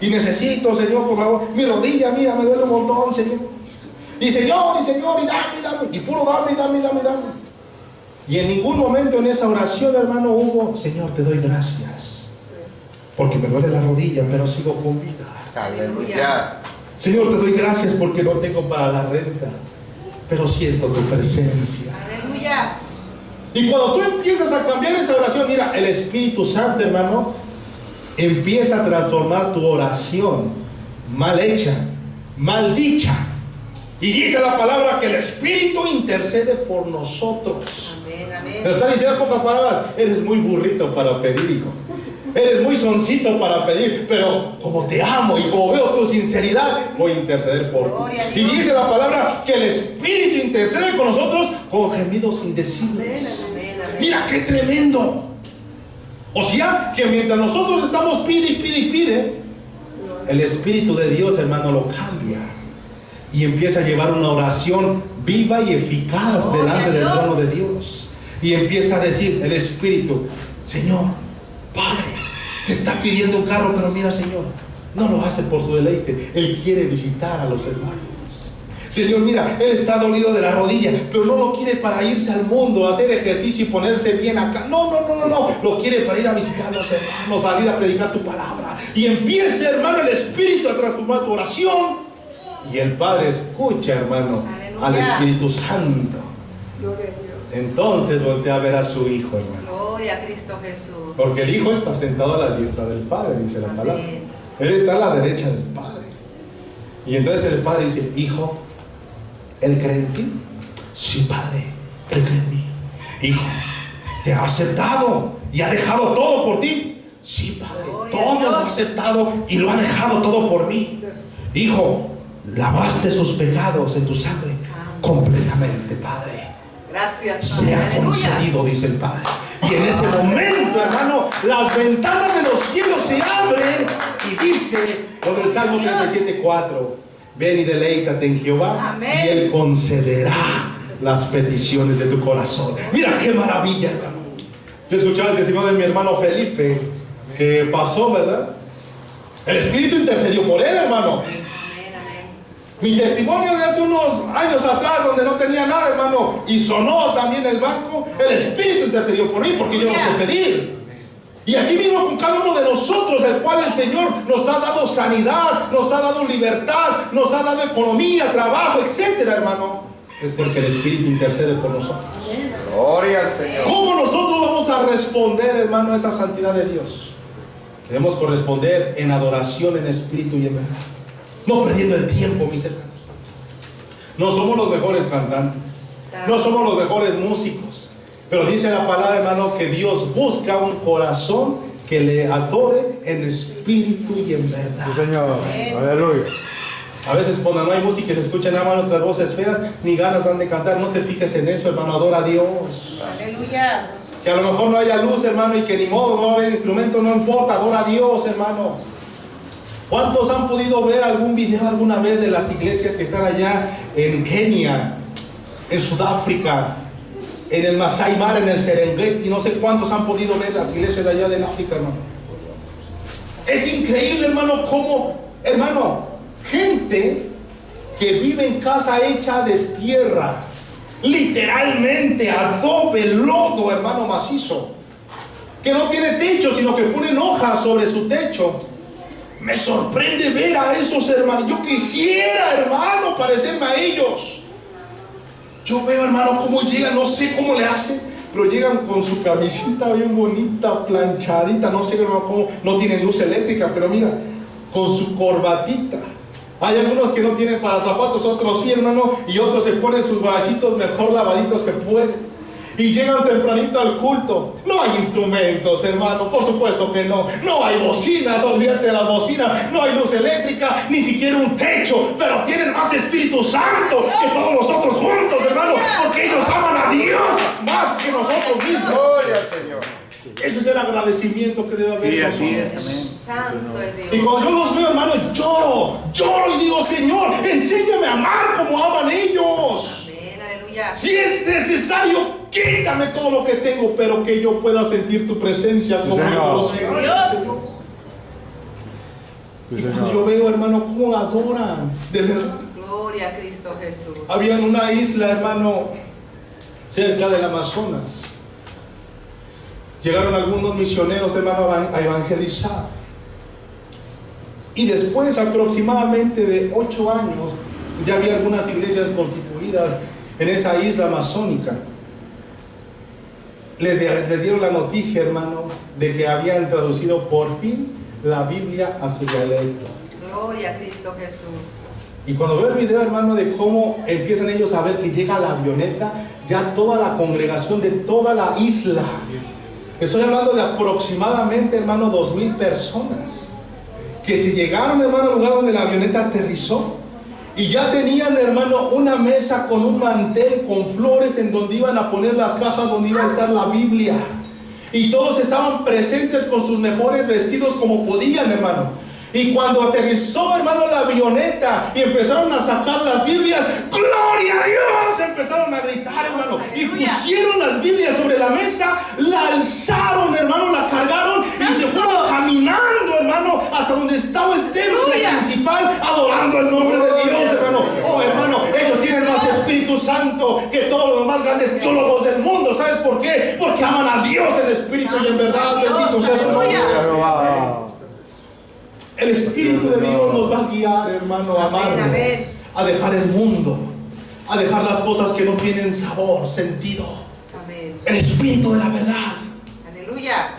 y necesito, Señor, por favor, mi rodilla, mira, me duele un montón, Señor. Y Señor, y dame, y puro dame. Y en ningún momento en esa oración, hermano, hubo, Señor, te doy gracias, porque me duele la rodilla, pero sigo con vida. Aleluya. Señor, te doy gracias porque no tengo para la renta, pero siento tu presencia. Aleluya. Y cuando tú empiezas a cambiar esa oración, mira, el Espíritu Santo, hermano, empieza a transformar tu oración mal hecha, mal dicha. Y dice la palabra que el Espíritu intercede por nosotros. Amén, amén. Pero está diciendo en pocas palabras, eres muy burrito para pedir, hijo. Eres muy soncito para pedir, pero como te amo y como veo tu sinceridad, voy a interceder por ti. Y dice la palabra que el Espíritu intercede con nosotros con gemidos indecibles. Amén, amén. Mira qué tremendo. O sea, que mientras nosotros estamos pide, el Espíritu de Dios, hermano, lo cambia y empieza a llevar una oración viva y eficaz delante del trono de Dios. Y empieza a decir el Espíritu, Señor, Padre, te está pidiendo un carro, pero mira, Señor, no lo hace por su deleite. Él quiere visitar a los hermanos. Señor, mira, Él está dolido de la rodilla, pero no lo quiere para irse al mundo, hacer ejercicio y ponerse bien acá. No. Lo quiere para ir a visitar a los hermanos, salir a predicar tu palabra. Y empieza, hermano, el Espíritu a transformar tu oración. Y el Padre escucha, hermano, Aleluya. al Espíritu Santo. Entonces voltea a ver a su Hijo, hermano. Gloria a Cristo Jesús. Porque el Hijo está sentado a la diestra del Padre, dice la palabra. Amén. Él está a la derecha del Padre. Y entonces el Padre dice, Hijo, ¿Él cree en ti? Sí, Padre, Él cree en mí. Hijo, ¿te ha aceptado y ha dejado todo por ti? Sí, Padre, Gloria a todo Dios. lo ha aceptado y lo ha dejado todo por mí. Hijo, lavaste sus pecados en tu sangre completamente, Padre. Gracias, Padre. Sea Aleluya. concedido, dice el Padre. Y en ese momento, hermano, las ventanas de los cielos se abren y dice con el Salmo 37:4, ven y deleítate en Jehová. Amén. Y Él concederá las peticiones de tu corazón. Mira qué maravilla, hermano. Yo escuchaba el testimonio de mi hermano Felipe, que pasó, ¿verdad? El Espíritu intercedió por él, hermano. Amén, amén. Mi testimonio de hace unos años atrás, donde no tenía nada, hermano, y sonó también el banco, el Espíritu intercedió por mí, porque yo no sé pedir. Y así mismo con cada uno de nosotros, el cual el Señor nos ha dado sanidad, nos ha dado libertad, nos ha dado economía, trabajo, etcétera, hermano. Es porque el Espíritu intercede por nosotros. Gloria al Señor. ¿Cómo nosotros vamos a responder, hermano, a esa santidad de Dios? Debemos corresponder en adoración, en espíritu y en verdad. No perdiendo el tiempo, mis hermanos. No somos los mejores cantantes, no somos los mejores músicos, pero dice la palabra, hermano, que Dios busca un corazón que le adore en espíritu y en verdad. Sí, Señor. Aleluya. A veces cuando no hay música y se escuchan nada más nuestras voces feas, ni ganas dan de cantar. No te fijes en eso, hermano, adora a Dios. Aleluya. Que a lo mejor no haya luz, hermano, y que ni modo, no va a haber instrumento, no importa, adora a Dios, hermano. ¿Cuántos han podido ver algún video alguna vez de las iglesias que están allá en Kenia, en Sudáfrica, en el Masai Mara, en el Serengeti? No sé cuántos han podido ver las iglesias de allá del África, hermano. Es increíble, hermano, cómo, hermano, gente que vive en casa hecha de tierra, literalmente adobe, lodo, hermano, macizo, que no tiene techo, sino que ponen hojas sobre su techo. Me sorprende ver a esos hermanos. Yo quisiera, hermano, parecerme a ellos. Yo veo, hermano, cómo llegan, no sé cómo le hacen, pero llegan con su camisita bien bonita, planchadita, no sé cómo, no tienen luz eléctrica, pero mira, con su corbatita. Hay algunos que no tienen para zapatos, otros sí, hermano, y otros se ponen sus barachitos mejor lavaditos que pueden. Y llegan tempranito al culto. No hay instrumentos, hermano, por supuesto que no. No hay bocinas, olvídate de las bocinas. No hay luz eléctrica, ni siquiera un techo. Pero tienen más Espíritu Santo que todos nosotros juntos, hermano. Porque ellos aman a Dios más que nosotros mismos. Gloria al Señor. Eso es el agradecimiento que debe haber en nosotros. Santo es Dios. Y cuando yo los veo, hermano, lloro y digo, Señor, enséñame a amar como aman ellos. Amén, aleluya. Si es necesario, quítame todo lo que tengo, pero que yo pueda sentir tu presencia como yo lo siento, Señor. Y cuando yo veo, hermano, cómo adoran, de verdad. Gloria a Cristo Jesús. Había en una isla, hermano, cerca del Amazonas. Llegaron algunos misioneros, hermano, a evangelizar. Y después, aproximadamente de 8 años, ya había algunas iglesias constituidas en esa isla amazónica. Les dieron la noticia, hermano, de que habían traducido por fin la Biblia a su dialecto. Gloria a Cristo Jesús. Y cuando veo el video, hermano, de cómo empiezan ellos a ver que llega la avioneta, ya toda la congregación de toda la isla. Estoy hablando de aproximadamente, hermano, 2,000 personas que se llegaron, hermano, al lugar donde la avioneta aterrizó. Y ya tenían, hermano, una mesa con un mantel con flores en donde iban a poner las cajas donde iba a estar la Biblia. Y todos estaban presentes con sus mejores vestidos como podían, hermano. Y cuando aterrizó, hermano, la avioneta y empezaron a sacar las Biblias, ¡gloria a Dios! Empezaron a gritar, hermano. Y pusieron las Biblias sobre la mesa, la alzaron, hermano, la cargaron y se fueron caminando, hermano, hasta donde estaba el templo principal, adorando el nombre de Dios, hermano. Oh, hermano, ellos tienen más Espíritu Santo que todos los más grandes teólogos del mundo. ¿Sabes por qué? Porque aman a Dios en espíritu y en verdad. Bendito sea su nombre. El Espíritu de Dios nos va a guiar, hermano, a amarlo, a dejar el mundo, a dejar las cosas que no tienen sabor, sentido. Amén. El Espíritu de la verdad. Aleluya.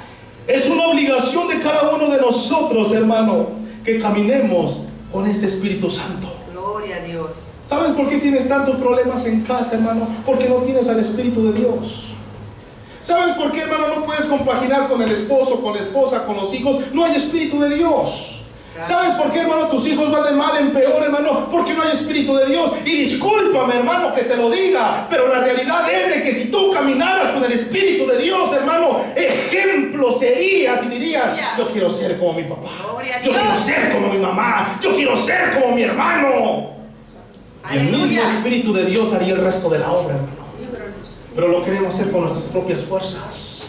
Es una obligación de cada uno de nosotros, hermano, que caminemos con este Espíritu Santo. Gloria a Dios. ¿Sabes por qué tienes tantos problemas en casa, hermano? Porque no tienes al Espíritu de Dios. ¿Sabes por qué, hermano, no puedes compaginar con el esposo, con la esposa, con los hijos? No hay Espíritu de Dios. ¿Sabes por qué, hermano, tus hijos van de mal en peor, hermano? Porque no hay Espíritu de Dios. Y discúlpame, hermano, que te lo diga, pero la realidad es de que si tú caminaras con el Espíritu de Dios, hermano, ejemplo serías y dirías, yo quiero ser como mi papá, yo quiero ser como mi mamá, yo quiero ser como mi hermano. Y el mismo Espíritu de Dios haría el resto de la obra, hermano. Pero lo queremos hacer con nuestras propias fuerzas.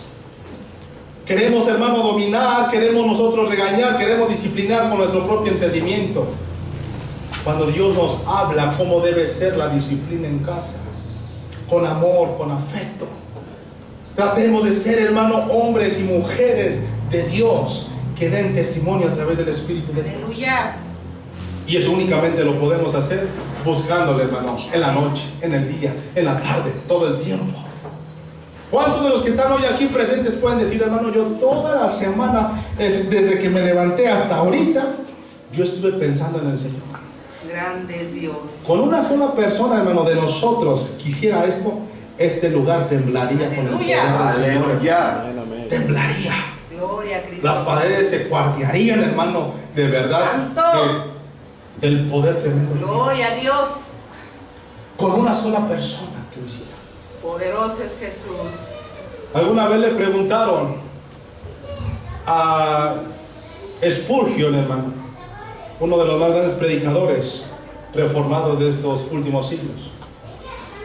Queremos, hermano, dominar, queremos nosotros regañar, queremos disciplinar con nuestro propio entendimiento. Cuando Dios nos habla cómo debe ser la disciplina en casa, con amor, con afecto. Tratemos de ser, hermano, hombres y mujeres de Dios que den testimonio a través del Espíritu de Dios. Aleluya. Y eso únicamente lo podemos hacer buscándole, hermano, en la noche, en el día, en la tarde, todo el tiempo. ¿Cuántos de los que están hoy aquí presentes pueden decir, hermano, yo toda la semana, desde que me levanté hasta ahorita, yo estuve pensando en el Señor? Grande es Dios. Con una sola persona, hermano, de nosotros quisiera esto, este lugar temblaría con el poder del Señor. Aleluya. Temblaría. Gloria a Cristo. Las paredes se cuartearían, hermano, de verdad, Santo. del poder tremendo de Dios. Gloria a Dios. Con una sola persona que lo hiciera. Poderoso es Jesús. Alguna vez le preguntaron a Spurgeon, hermano, uno de los más grandes predicadores reformados de estos últimos siglos,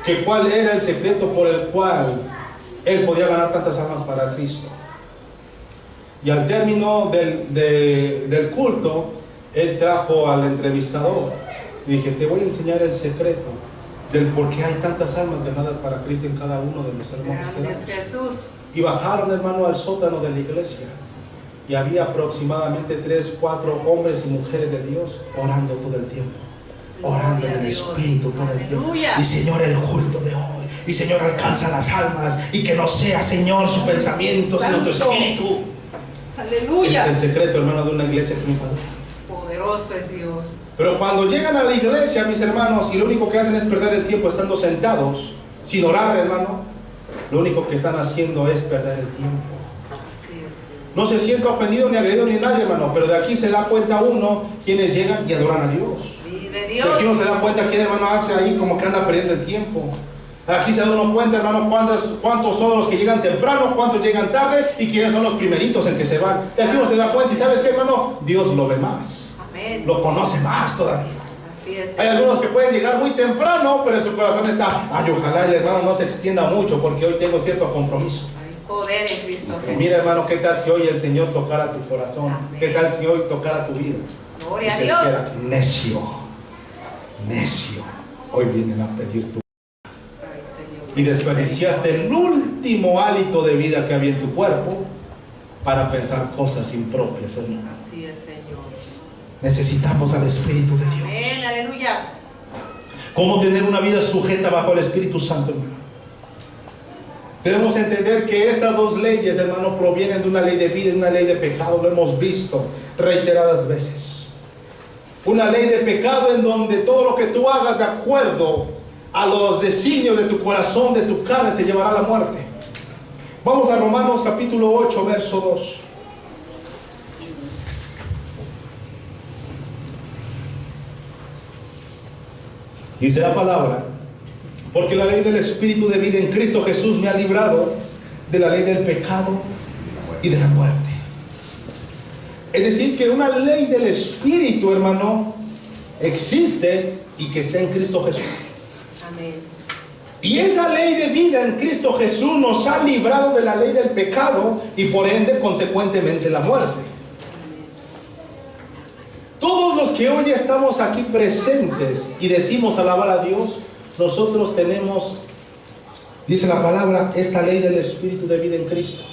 que cuál era el secreto por el cual él podía ganar tantas almas para Cristo. Y al término del culto, él trajo al entrevistador y dije, te voy a enseñar el secreto del por qué hay tantas almas ganadas para Cristo en cada uno de los sermones que Grande es damos. Jesús. Y bajaron, hermano, al sótano de la iglesia. Y había aproximadamente 3, 4 hombres y mujeres de Dios orando todo el tiempo. Orando en el Espíritu todo el tiempo. Aleluya. Y Señor, el culto de hoy. Y Señor, alcanza las almas. Y que no sea, Señor, su pensamiento, sino tu Santo. Espíritu. Aleluya. Es el secreto, hermano, de una iglesia triunfadora. Poderoso es Dios. Pero cuando llegan a la iglesia, mis hermanos, y lo único que hacen es perder el tiempo estando sentados, sin orar, hermano, lo único que están haciendo es perder el tiempo. Así es. No se sienta ofendido ni agredido ni nadie, hermano, pero de aquí se da cuenta uno quienes llegan y adoran a Dios. Vive De Dios. aquí uno se da cuenta quién, hermano, hace ahí como que anda perdiendo el tiempo. Aquí se da uno cuenta, hermano, cuántos son los que llegan temprano, cuántos llegan tarde y quiénes son los primeritos en que se van. De aquí uno se da cuenta y ¿sabes qué, hermano? Dios lo ve más, Amén. lo conoce más todavía. Así es. Hay algunos que pueden llegar muy temprano, pero en su corazón está, ay, ojalá el hermano no se extienda mucho porque hoy tengo cierto compromiso. Hay poder en Cristo Jesús. Mira, hermano, ¿qué tal si hoy el Señor tocara tu corazón? Amén. ¿Qué tal si hoy tocara tu vida? Gloria a Y te Dios. dijera, necio, necio, hoy vienen a pedir tu... Ay, Señor. Y desperdiciaste el último hálito de vida que había en tu cuerpo para pensar cosas impropias, hermano. Así es, Señor. Necesitamos al Espíritu de Dios. Amén. Aleluya. ¿Cómo tener una vida sujeta bajo el Espíritu Santo, hermano? Debemos entender que estas dos leyes, hermano, provienen de una ley de vida y una ley de pecado. Lo hemos visto reiteradas veces. Una ley de pecado en donde todo lo que tú hagas de acuerdo a los designios de tu corazón, de tu carne, te llevará a la muerte. Vamos a Romanos capítulo 8, verso 2. Dice la palabra, porque la ley del Espíritu de vida en Cristo Jesús me ha librado de la ley del pecado y de la muerte. Es decir, que una ley del Espíritu, hermano, existe y que está en Cristo Jesús. Amén. Y esa ley de vida en Cristo Jesús nos ha librado de la ley del pecado y por ende, consecuentemente, la muerte. Todos los que hoy estamos aquí presentes y decimos alabar a Dios, nosotros tenemos, dice la palabra, esta ley del Espíritu de vida en Cristo.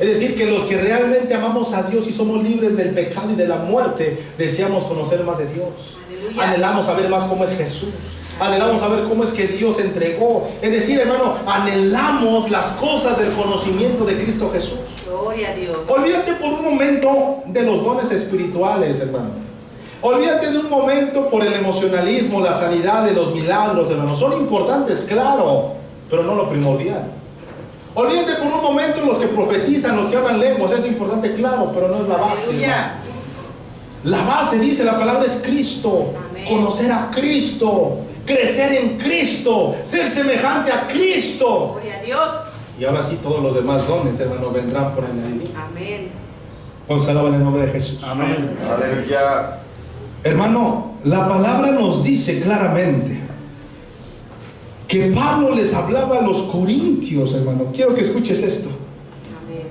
Es decir, que los que realmente amamos a Dios y somos libres del pecado y de la muerte, deseamos conocer más de Dios. Aleluya. Anhelamos saber más cómo es Jesús. Anhelamos saber cómo es que Dios entregó. Es decir, hermano, anhelamos las cosas del conocimiento de Cristo Jesús. Gloria a Dios. Olvídate por un momento de los dones espirituales, hermano. Olvídate de un momento por el emocionalismo, la sanidad de los milagros, hermano. Son importantes, claro, pero no lo primordial. Olvídate por un momento los que profetizan, los que hablan lenguas. Es importante, claro, pero no es la base, Aleluya. hermano. La base, dice la palabra, es Cristo. Amén. Conocer a Cristo, crecer en Cristo, ser semejante a Cristo. Gloria a Dios. Y ahora sí, todos los demás dones, hermano, vendrán por añadidura. Amén. Consagrado en el nombre de Jesús. Amén. Aleluya. Hermano, la palabra nos dice claramente que Pablo les hablaba a los corintios, hermano. Quiero que escuches esto. Amén.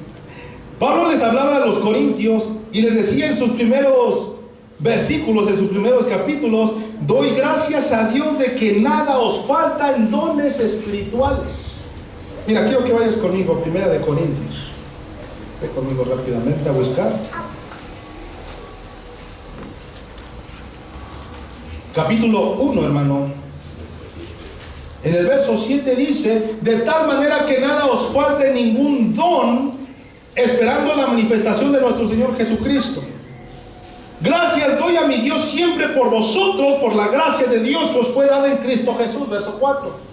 Pablo les hablaba a los corintios y les decía en sus primeros versículos en sus primeros capítulos, doy gracias a Dios de que nada os falta en dones espirituales. Mira, quiero que vayas conmigo, Primera de Corintios. Ve conmigo rápidamente a buscar. Capítulo 1, hermano. En el verso 7 dice, de tal manera que nada os falte ningún don, esperando la manifestación de nuestro Señor Jesucristo. Gracias doy a mi Dios siempre por vosotros, por la gracia de Dios que os fue dada en Cristo Jesús, verso 4.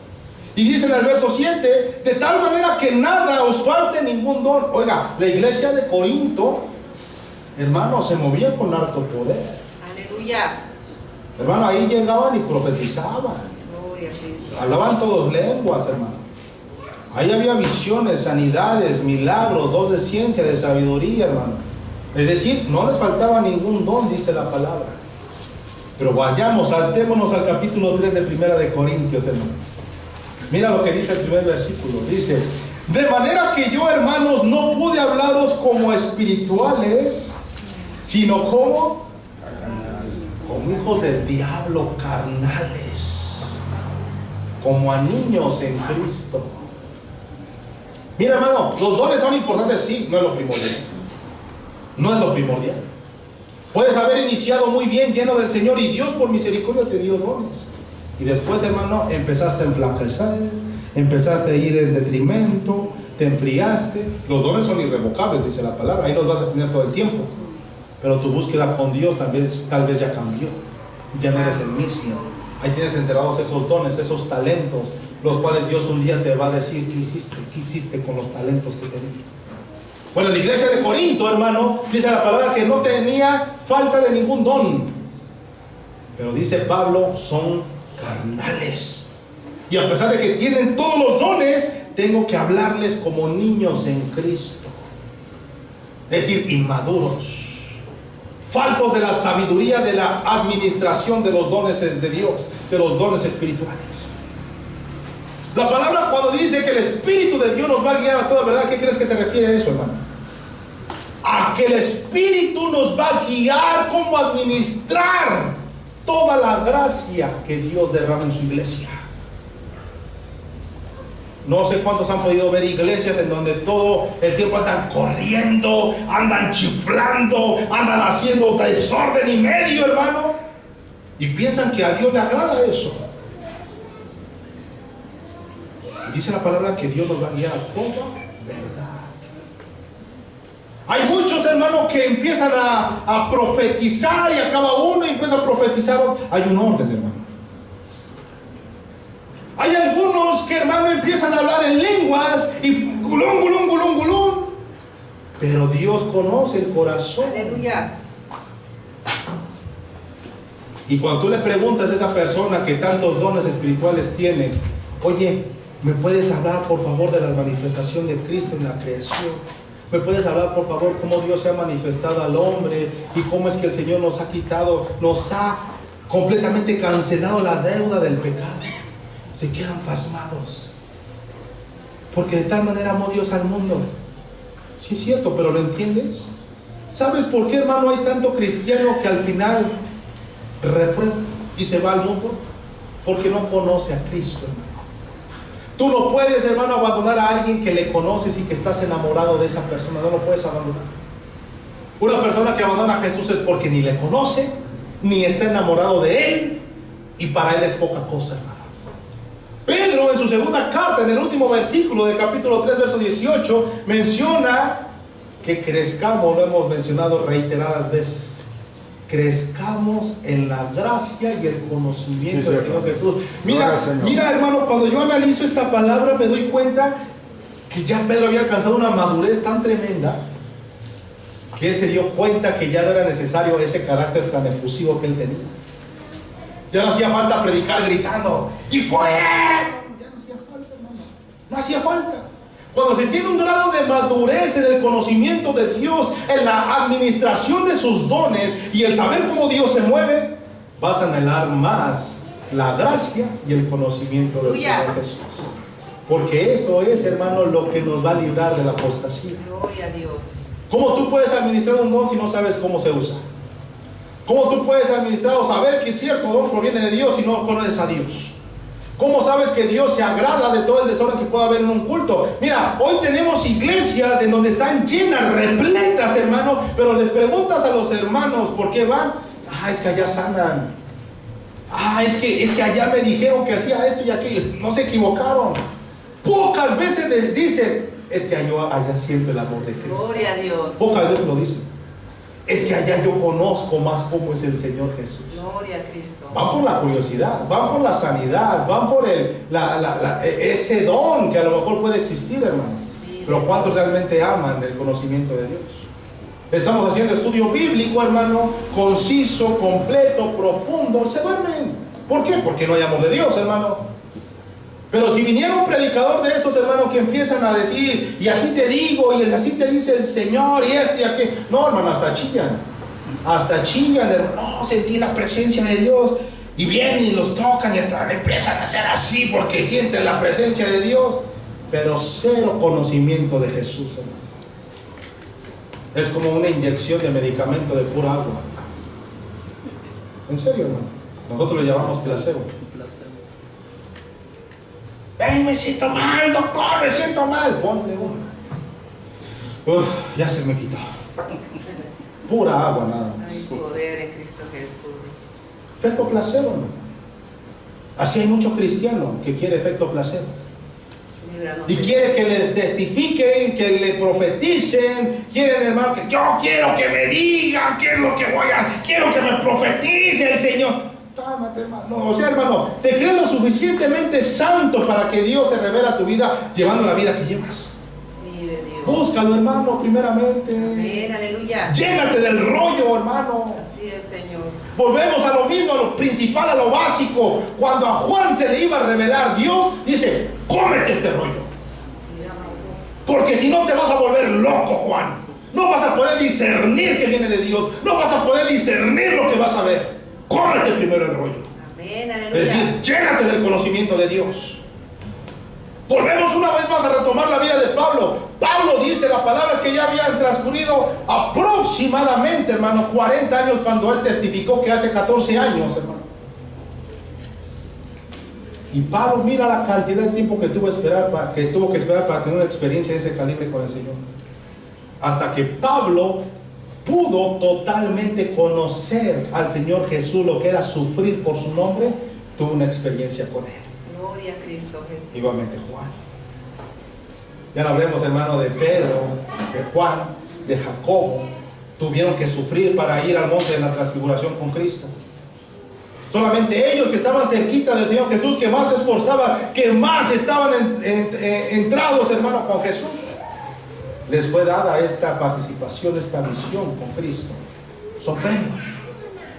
Y dice en el verso 7, de tal manera que nada os falte ningún don. Oiga, la iglesia de Corinto, hermano, se movía con harto poder. Aleluya. Hermano, ahí llegaban y profetizaban. Gloria a Cristo. Hablaban todos lenguas, hermano. Ahí había visiones, sanidades, milagros, don de ciencia, de sabiduría, hermano. Es decir, no les faltaba ningún don, dice la palabra. Pero vayamos, saltémonos al capítulo 3 de Primera de Corintios, hermano. Mira lo que dice el primer versículo. Dice, de manera que yo, hermanos, no pude hablaros como espirituales, sino como hijos del diablo, carnales, como a niños en Cristo. Mira, hermano, los dones son importantes, sí, no es lo primordial. No es lo primordial. Puedes haber iniciado muy bien, lleno del Señor, y Dios por misericordia te dio dones. Y después, hermano, empezaste a enflaquecer, empezaste a ir en detrimento, te enfriaste. Los dones son irrevocables, dice la palabra, ahí los vas a tener todo el tiempo. Pero tu búsqueda con Dios tal vez ya cambió. Ya no eres el mismo. Ahí tienes enterados esos dones, esos talentos, los cuales Dios un día te va a decir, ¿qué hiciste con los talentos que tenías? Bueno, la iglesia de Corinto, hermano, dice la palabra que no tenía falta de ningún don. Pero dice Pablo, son carnales. Y a pesar de que tienen todos los dones, tengo que hablarles como niños en Cristo. Es decir, inmaduros, faltos de la sabiduría de la administración de los dones de Dios, de los dones espirituales. La palabra cuando dice que el Espíritu de Dios nos va a guiar a toda verdad, ¿qué crees que te refiere a eso, hermano? A que el Espíritu nos va a guiar cómo administrar toda la gracia que Dios derrama en su iglesia. No sé cuántos han podido ver iglesias en donde todo el tiempo andan corriendo, andan chiflando, andan haciendo desorden y medio, hermano, y piensan que a Dios le agrada eso. Y dice la palabra que Dios nos va a guiar a toda verdad. Hay muchos, hermanos, que empiezan a profetizar y acaba uno y empieza a profetizar. Hay un orden, hermano. Hay algunos que, hermano, empiezan a hablar en lenguas y gulón, gulón, gulón, gulón. Pero Dios conoce el corazón. Aleluya. Y cuando tú le preguntas a esa persona que tantos dones espirituales tiene, oye, ¿me puedes hablar por favor de la manifestación de Cristo en la creación? ¿Me puedes hablar por favor cómo Dios se ha manifestado al hombre y cómo es que el Señor nos ha quitado, nos ha completamente cancelado la deuda del pecado? Se quedan pasmados, porque de tal manera amó Dios al mundo. Sí es cierto, pero ¿lo entiendes? ¿Sabes por qué, hermano, hay tanto cristiano que al final reprueba y se va al mundo? Porque no conoce a Cristo, hermano. Tú no puedes, hermano, abandonar a alguien que le conoces y que estás enamorado de esa persona. No lo puedes abandonar. Una persona que abandona a Jesús es porque ni le conoce, ni está enamorado de Él, y para Él es poca cosa, hermano. Pedro, en su segunda carta, en el último versículo del capítulo 3, verso 18, menciona que crezcamos, lo hemos mencionado reiteradas veces, crezcamos en la gracia y el conocimiento del Señor Jesús. Mira, hermano, cuando yo analizo esta palabra me doy cuenta que ya Pedro había alcanzado una madurez tan tremenda que él se dio cuenta que ya no era necesario ese carácter tan efusivo que él tenía. Ya no hacía falta predicar gritando ¡y fue! Ya no hacía falta, hermano. No hacía falta. Cuando se tiene un grado de madurez en el conocimiento de Dios, en la administración de sus dones y el saber cómo Dios se mueve, vas a anhelar más la gracia y el conocimiento del Señor Jesús. Porque eso es, hermano, lo que nos va a librar de la apostasía. Gloria a Dios. ¿Cómo tú puedes administrar un don si no sabes cómo se usa? ¿Cómo tú puedes administrar o saber que cierto don proviene de Dios si no conoces a Dios? ¿Cómo sabes que Dios se agrada de todo el desorden que pueda haber en un culto? Mira, hoy tenemos iglesias en donde están llenas, repletas, hermano, pero les preguntas a los hermanos por qué van. Es que allá sanan. Es que allá me dijeron que hacía esto y aquello. No se equivocaron. Pocas veces les dicen, es que allá siento el amor de Cristo. Gloria a Dios. Pocas veces lo dicen. Es que allá yo conozco más cómo es el Señor Jesús. Gloria a Cristo. Van por la curiosidad, van por la sanidad, van por ese don que a lo mejor puede existir, hermano. Pero ¿cuántos realmente aman el conocimiento de Dios? Estamos haciendo estudio bíblico, hermano, conciso, completo, profundo. Se duermen. ¿Por qué? Porque no hay amor de Dios, hermano. Pero si viniera un predicador de esos, hermanos, que empiezan a decir, y aquí te digo, y así te dice el Señor, y esto y aquello. No, hermano, hasta chillan, hermano. No, sentí la presencia de Dios. Y vienen y los tocan y hasta empiezan a hacer así porque sienten la presencia de Dios. Pero cero conocimiento de Jesús, hermano. Es como una inyección de medicamento de pura agua. En serio, hermano. Nosotros le llamamos placebo. Me siento mal, doctor, me siento mal. Ponle una. Ya se me quitó. Pura agua, nada más. Hay poder en Cristo Jesús. Efecto placebo, ¿no? Así hay mucho cristiano que quiere efecto placebo. Líbranos, Y quiere que le testifiquen, que le profeticen. Quieren, hermano, que yo quiero que me digan qué es lo que quiero que me profetice el Señor. Cálmate, hermano. O sea, hermano, te crees lo suficientemente santo para que Dios se revele a tu vida llevando la vida que llevas. vive Dios. Búscalo, hermano, primeramente. Amén, aleluya. Llénate del rollo, hermano. Así es, Señor. Volvemos a lo mismo, a lo principal, a lo básico. Cuando a Juan se le iba a revelar Dios, dice, cómete este rollo. Así es, Señor. Porque si no te vas a volver loco, Juan. No vas a poder discernir que viene de Dios. No vas a poder discernir lo que vas a ver. Cómete primero el rollo. Amén, Es aleluya. decir, llénate del conocimiento de Dios. Volvemos una vez más a retomar la vida de Pablo. Pablo dice la palabra que ya habían transcurrido aproximadamente, hermano, 40 años cuando él testificó que hace 14 años, hermano. Y Pablo, mira la cantidad de tiempo que tuvo que esperar para tener una experiencia de ese calibre con el Señor. Hasta que Pablo pudo totalmente conocer al Señor Jesús, lo que era sufrir por su nombre, tuvo una experiencia con él. Gloria a Cristo Jesús. Igualmente Juan. Ya no hablemos, hermano, de Pedro, de Juan, de Jacobo. Tuvieron que sufrir para ir al monte de la transfiguración con Cristo. Solamente ellos que estaban cerquita del Señor Jesús, que más se esforzaban, que más estaban entrados, hermano, con Jesús, les fue dada esta participación, esta visión con Cristo. Son premios.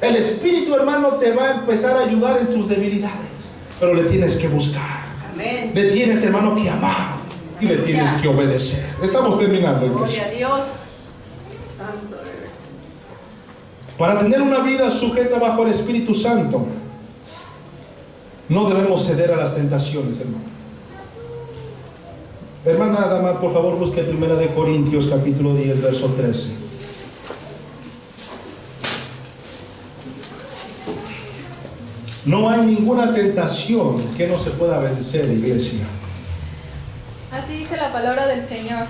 El Espíritu, hermano, te va a empezar a ayudar en tus debilidades, pero le tienes que buscar. Amén. Le tienes, hermano, que amar y le tienes que obedecer. Estamos terminando, iglesia. Gloria a Dios. Para tener una vida sujeta bajo el Espíritu Santo, no debemos ceder a las tentaciones, hermano. Hermana Dama, por favor, busque 1 de Corintios capítulo 10, verso 13. No hay ninguna tentación que no se pueda vencer, iglesia. Así dice la palabra del Señor.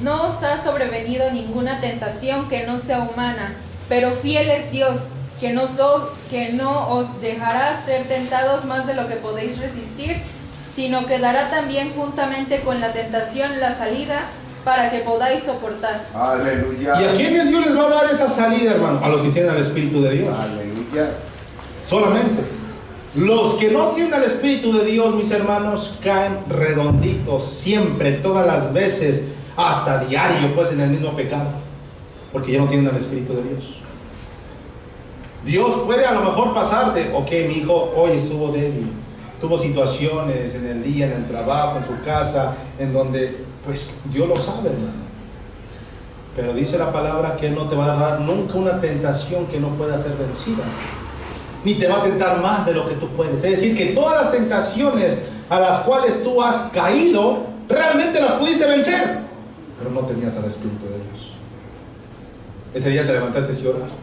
No os ha sobrevenido ninguna tentación que no sea humana, pero fiel es Dios, que no os dejará ser tentados más de lo que podéis resistir, sino que dará también juntamente con la tentación la salida para que podáis soportar. Aleluya. ¿Y a quiénes Dios les va a dar esa salida, hermano? A los que tienen al Espíritu de Dios. Aleluya. Solamente. Los que no tienen al Espíritu de Dios, mis hermanos, caen redonditos siempre, todas las veces, hasta diario, pues en el mismo pecado, porque ya no tienen al Espíritu de Dios. Dios puede a lo mejor pasarte, ok, mi hijo hoy estuvo débil, tuvo situaciones en el día, en el trabajo, en su casa, en donde, pues Dios lo sabe, hermano. Pero dice la palabra que Él no te va a dar nunca una tentación que no pueda ser vencida, ni te va a tentar más de lo que tú puedes. Es decir, que todas las tentaciones a las cuales tú has caído, realmente las pudiste vencer, pero no tenías al Espíritu de Dios. Ese día te levantaste y oraste.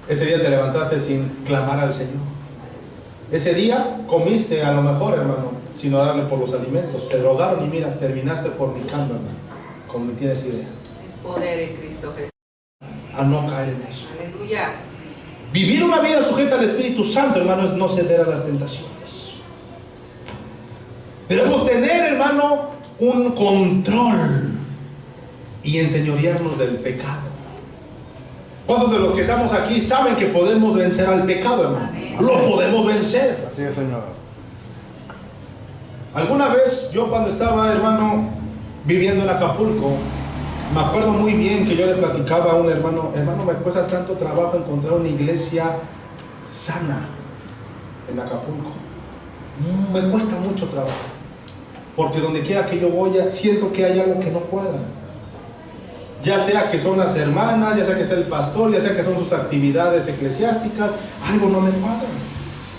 Ese día te levantaste sin clamar al Señor. Ese día comiste a lo mejor, hermano, sin orarle por los alimentos. Te drogaron y mira, terminaste fornicando, hermano. Como ni tienes idea. Poder en Cristo Jesús. A no caer en eso. Aleluya. Vivir una vida sujeta al Espíritu Santo, hermano, es no ceder a las tentaciones. Debemos tener, hermano, un control y enseñorearnos del pecado. ¿Cuántos de los que estamos aquí saben que podemos vencer al pecado, hermano? Lo podemos vencer. Así es, Señor. Alguna vez yo cuando estaba, hermano, viviendo en Acapulco, me acuerdo muy bien que yo le platicaba a un hermano, me cuesta tanto trabajo encontrar una iglesia sana en Acapulco. Me cuesta mucho trabajo, porque donde quiera que yo voy, siento que hay algo que no cuadra. Ya sea que son las hermanas, ya sea que sea el pastor, ya sea que son sus actividades eclesiásticas, algo no me cuadra.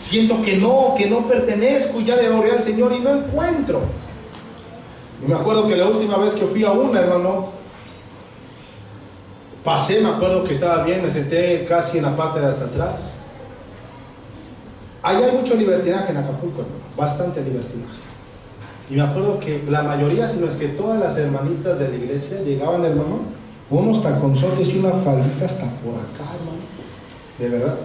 Siento que no pertenezco, y ya le oré al Señor y no encuentro. Y me acuerdo que la última vez que fui a una, hermano, pasé, me acuerdo que estaba bien, me senté casi en la parte de hasta atrás. Ahí hay mucho libertinaje en Acapulco, hermano, bastante libertinaje. Y me acuerdo que la mayoría, si no es que todas las hermanitas de la iglesia llegaban, hermano, unos taconzotes y una faldita hasta por acá, hermano. De verdad.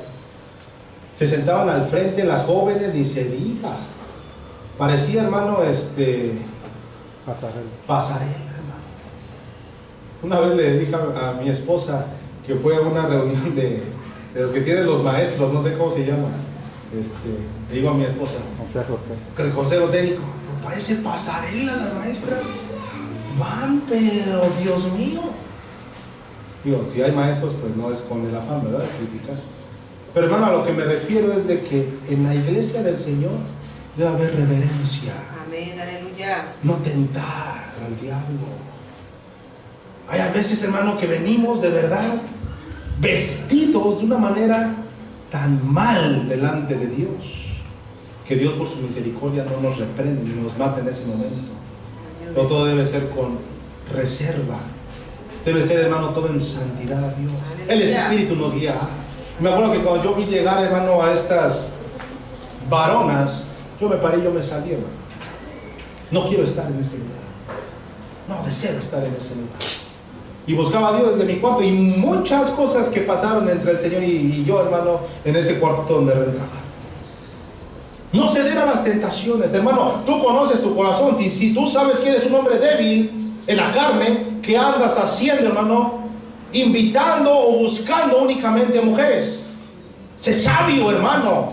Se sentaban al frente las jóvenes, ni se diga. Parecía, hermano, pasarela, hermano. Una vez le dije a mi esposa que fue a una reunión de los que tienen los maestros, no sé cómo se llama. Le digo a mi esposa, que el consejo técnico, no parece pasarela las maestras. Van, pero Dios mío. Digo, si hay maestros, pues no es con el afán, ¿verdad?, de criticar. Pero hermano, a lo que me refiero es de que en la iglesia del Señor debe haber reverencia. Amén, aleluya. No tentar al diablo. Hay a veces, hermano, que venimos de verdad vestidos de una manera tan mal delante de Dios, que Dios por su misericordia no nos reprende ni nos mata en ese momento. No, todo debe ser con reserva. Debe ser, hermano, todo en santidad a Dios. El Espíritu nos guía. Me acuerdo que cuando yo vi llegar, hermano, a estas varonas, yo me paré y yo me salí, hermano. No quiero estar en ese lugar. No deseo estar en ese lugar. Y buscaba a Dios desde mi cuarto, y muchas cosas que pasaron entre el Señor y yo, hermano, en ese cuarto donde rentaba. No ceder a las tentaciones, hermano. Tú conoces tu corazón, y si tú sabes que eres un hombre débil en la carne, ¿qué andas haciendo, hermano? Invitando o buscando únicamente mujeres. Sé sabio, hermano.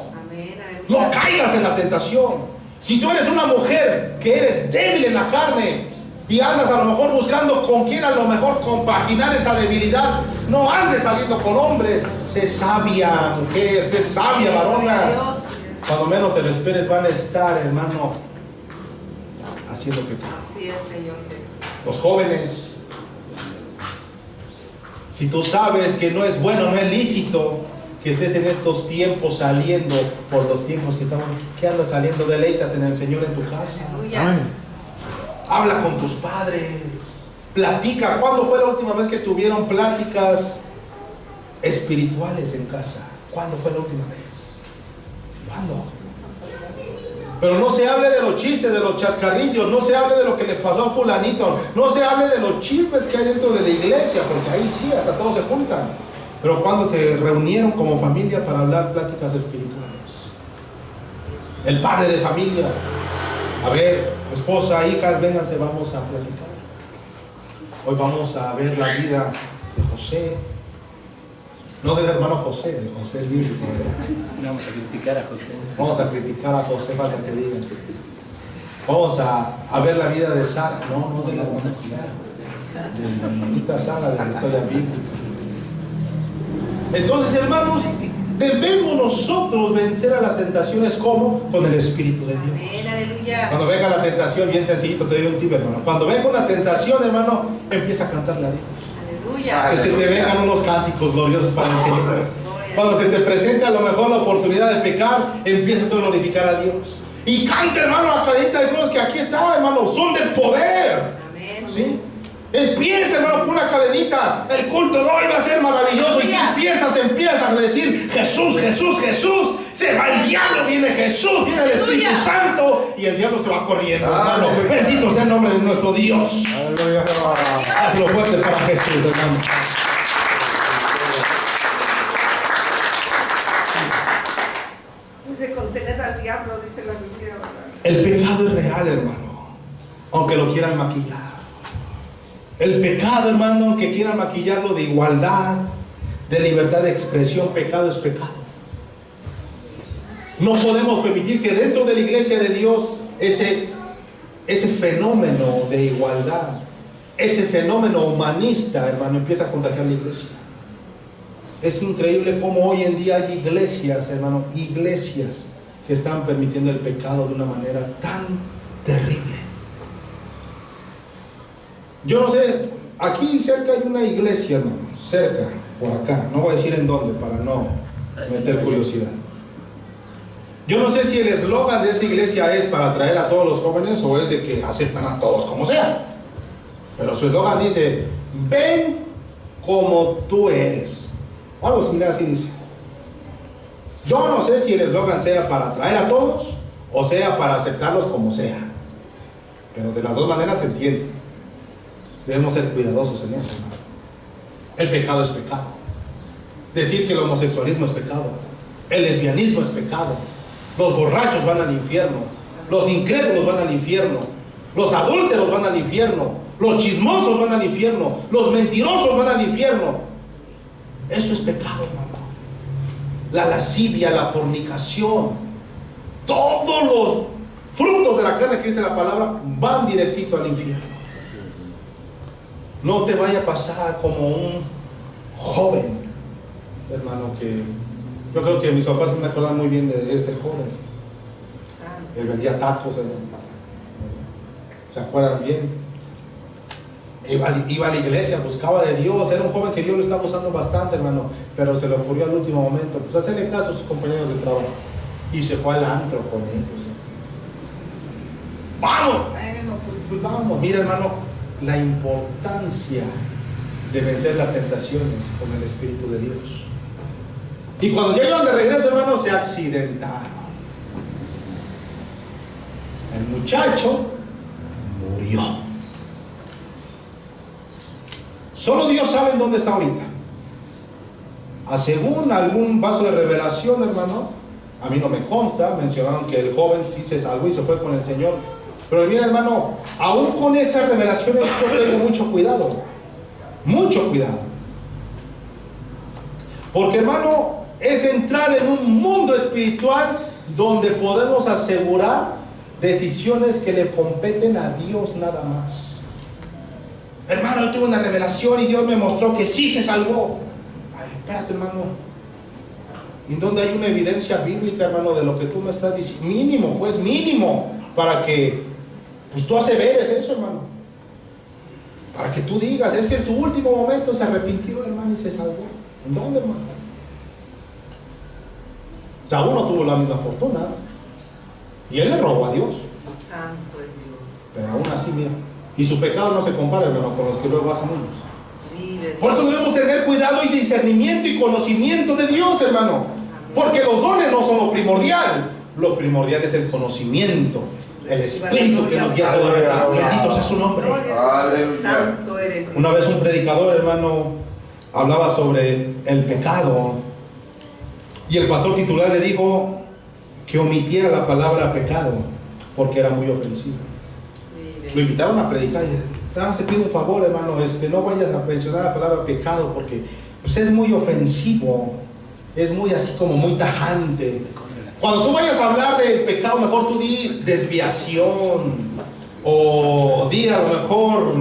No caigas en la tentación. Si tú eres una mujer que eres débil en la carne y andas a lo mejor buscando con quién a lo mejor compaginar esa debilidad, no andes saliendo con hombres. Sé sabia, mujer, sé sabia, varona. Cuando menos te lo esperes, van a estar, hermano, haciendo pecado. Así es, Señor Jesús. Los jóvenes, si tú sabes que no es bueno, no es lícito que estés en estos tiempos saliendo por los tiempos que estamos, ¿qué andas saliendo? Deleítate en el Señor en tu casa. Aleluya. Habla con tus padres, platica. ¿Cuándo fue la última vez que tuvieron pláticas espirituales en casa? ¿Cuándo fue la última vez? ¿Cuándo? Pero no se hable de los chistes, de los chascarrillos, no se hable de lo que le pasó a fulanito, no se hable de los chismes que hay dentro de la iglesia, porque ahí sí, hasta todos se juntan. Pero cuando se reunieron como familia para hablar pláticas espirituales, el padre de familia, a ver, esposa, hijas, vénganse, vamos a platicar. Hoy vamos a ver la vida de José, no del hermano José, de José el bíblico. Vamos a criticar a José. Vamos a criticar a José para que digan. Vamos a ver la vida de Sara, no de la hermanita Sara, de la hermanita Sara, de la historia bíblica. Entonces, hermanos, debemos nosotros vencer a las tentaciones, ¿cómo? Con el Espíritu de Dios. Amén, aleluya. Cuando venga la tentación, bien sencillito, te doy un tip, hermano. Cuando venga una tentación, hermano, empieza a cantarle a Dios. Aleluya. Que se te vengan unos cánticos gloriosos para el Señor. Cuando se te presente a lo mejor la oportunidad de pecar, empieza tú a glorificar a Dios. Y canta, hermano, la cadenita de Dios que aquí está, hermano, son de poder. Amén. ¿Sí? Empieza, hermano, con una cadenita. El culto no iba a ser maravilloso. Y tú empiezas a decir Jesús, Jesús, Jesús, se va el diablo, viene Jesús, viene el Espíritu Santo y el diablo se va corriendo, hermano. Bendito sea el nombre de nuestro Dios. Aleluya. Hazlo fuerte para Jesús, hermano. Dice contener al diablo, dice la Biblia, ¿verdad? El pecado es real, hermano, aunque lo quieran maquillar. El pecado, hermano, aunque quieran maquillarlo de igualdad, de libertad de expresión, pecado es pecado. No podemos permitir que dentro de la iglesia de Dios ese fenómeno de igualdad, ese fenómeno humanista, hermano, empieza a contagiar la iglesia. Es increíble cómo hoy en día hay iglesias, hermano, iglesias que están permitiendo el pecado de una manera tan terrible. Yo no sé, aquí cerca hay una iglesia, hermano, cerca, por acá, no voy a decir en dónde para no meter curiosidad. Yo no sé si el eslogan de esa iglesia es para atraer a todos los jóvenes o es de que aceptan a todos como sea. Pero su eslogan dice, ven como tú eres. Algo similar así dice. Yo no sé si el eslogan sea para atraer a todos o sea para aceptarlos como sea. Pero de las dos maneras se entiende. Debemos ser cuidadosos en eso, hermano. El pecado es pecado. Decir que el homosexualismo es pecado. El lesbianismo es pecado. Los borrachos van al infierno. Los incrédulos van al infierno. Los adúlteros van al infierno. Los chismosos van al infierno. Los mentirosos van al infierno. Eso es pecado, hermano. La lascivia, la fornicación, todos los frutos de la carne que dice la palabra van directito al infierno. No te vaya a pasar como un joven, hermano, que yo creo que mis papás se me acuerdan muy bien de este joven. Él vendía tacos, hermano. ¿Se acuerdan bien? Iba a la iglesia, buscaba de Dios, era un joven que Dios lo estaba usando bastante, hermano, pero se le ocurrió al último momento, pues hacerle caso a sus compañeros de trabajo, y se fue al antro con ellos. ¡Vamos! Bueno, pues vamos. Mira, hermano, la importancia de vencer las tentaciones con el Espíritu de Dios. Y cuando llegaron de regreso, hermano, se accidentaron. El muchacho murió. Solo Dios sabe en dónde está ahorita. Según algún vaso de revelación, hermano, a mí no me consta, mencionaron que el joven sí se salvó y se fue con el Señor. Pero mira, hermano, aún con esas revelaciones yo tengo mucho cuidado. Mucho cuidado. Porque, hermano, es entrar en un mundo espiritual donde podemos asegurar decisiones que le competen a Dios nada más. Hermano, yo tuve una revelación y Dios me mostró que sí se salvó. Ay, espérate, hermano. ¿Y dónde hay una evidencia bíblica, hermano, de lo que tú me estás diciendo? Mínimo, pues mínimo, para que pues tú aseveres eso, hermano. Para que tú digas, es que en su último momento se arrepintió, hermano, y se salvó. ¿En dónde, hermano? Saúl no tuvo la misma fortuna. Y él le robó a Dios. Santo es Dios. Pero aún así, mira. Y su pecado no se compara, hermano, con los que luego hacen unos. Vive Por eso debemos tener cuidado y discernimiento y conocimiento de Dios, hermano. Porque los dones no son lo primordial. Lo primordial es el conocimiento. El Espíritu que nos guía a toda verdad. Bendito sea su nombre. Aleluya. Santo eres Dios. Una vez un predicador, hermano, hablaba sobre el pecado. Y el pastor titular le dijo que omitiera la palabra pecado porque era muy ofensivo. Lo invitaron a predicar y nada más te pido un favor, hermano, no vayas a mencionar la palabra pecado porque pues, es muy ofensivo, es muy así como muy tajante. Cuando tú vayas a hablar del pecado, mejor tú di desviación o di a lo mejor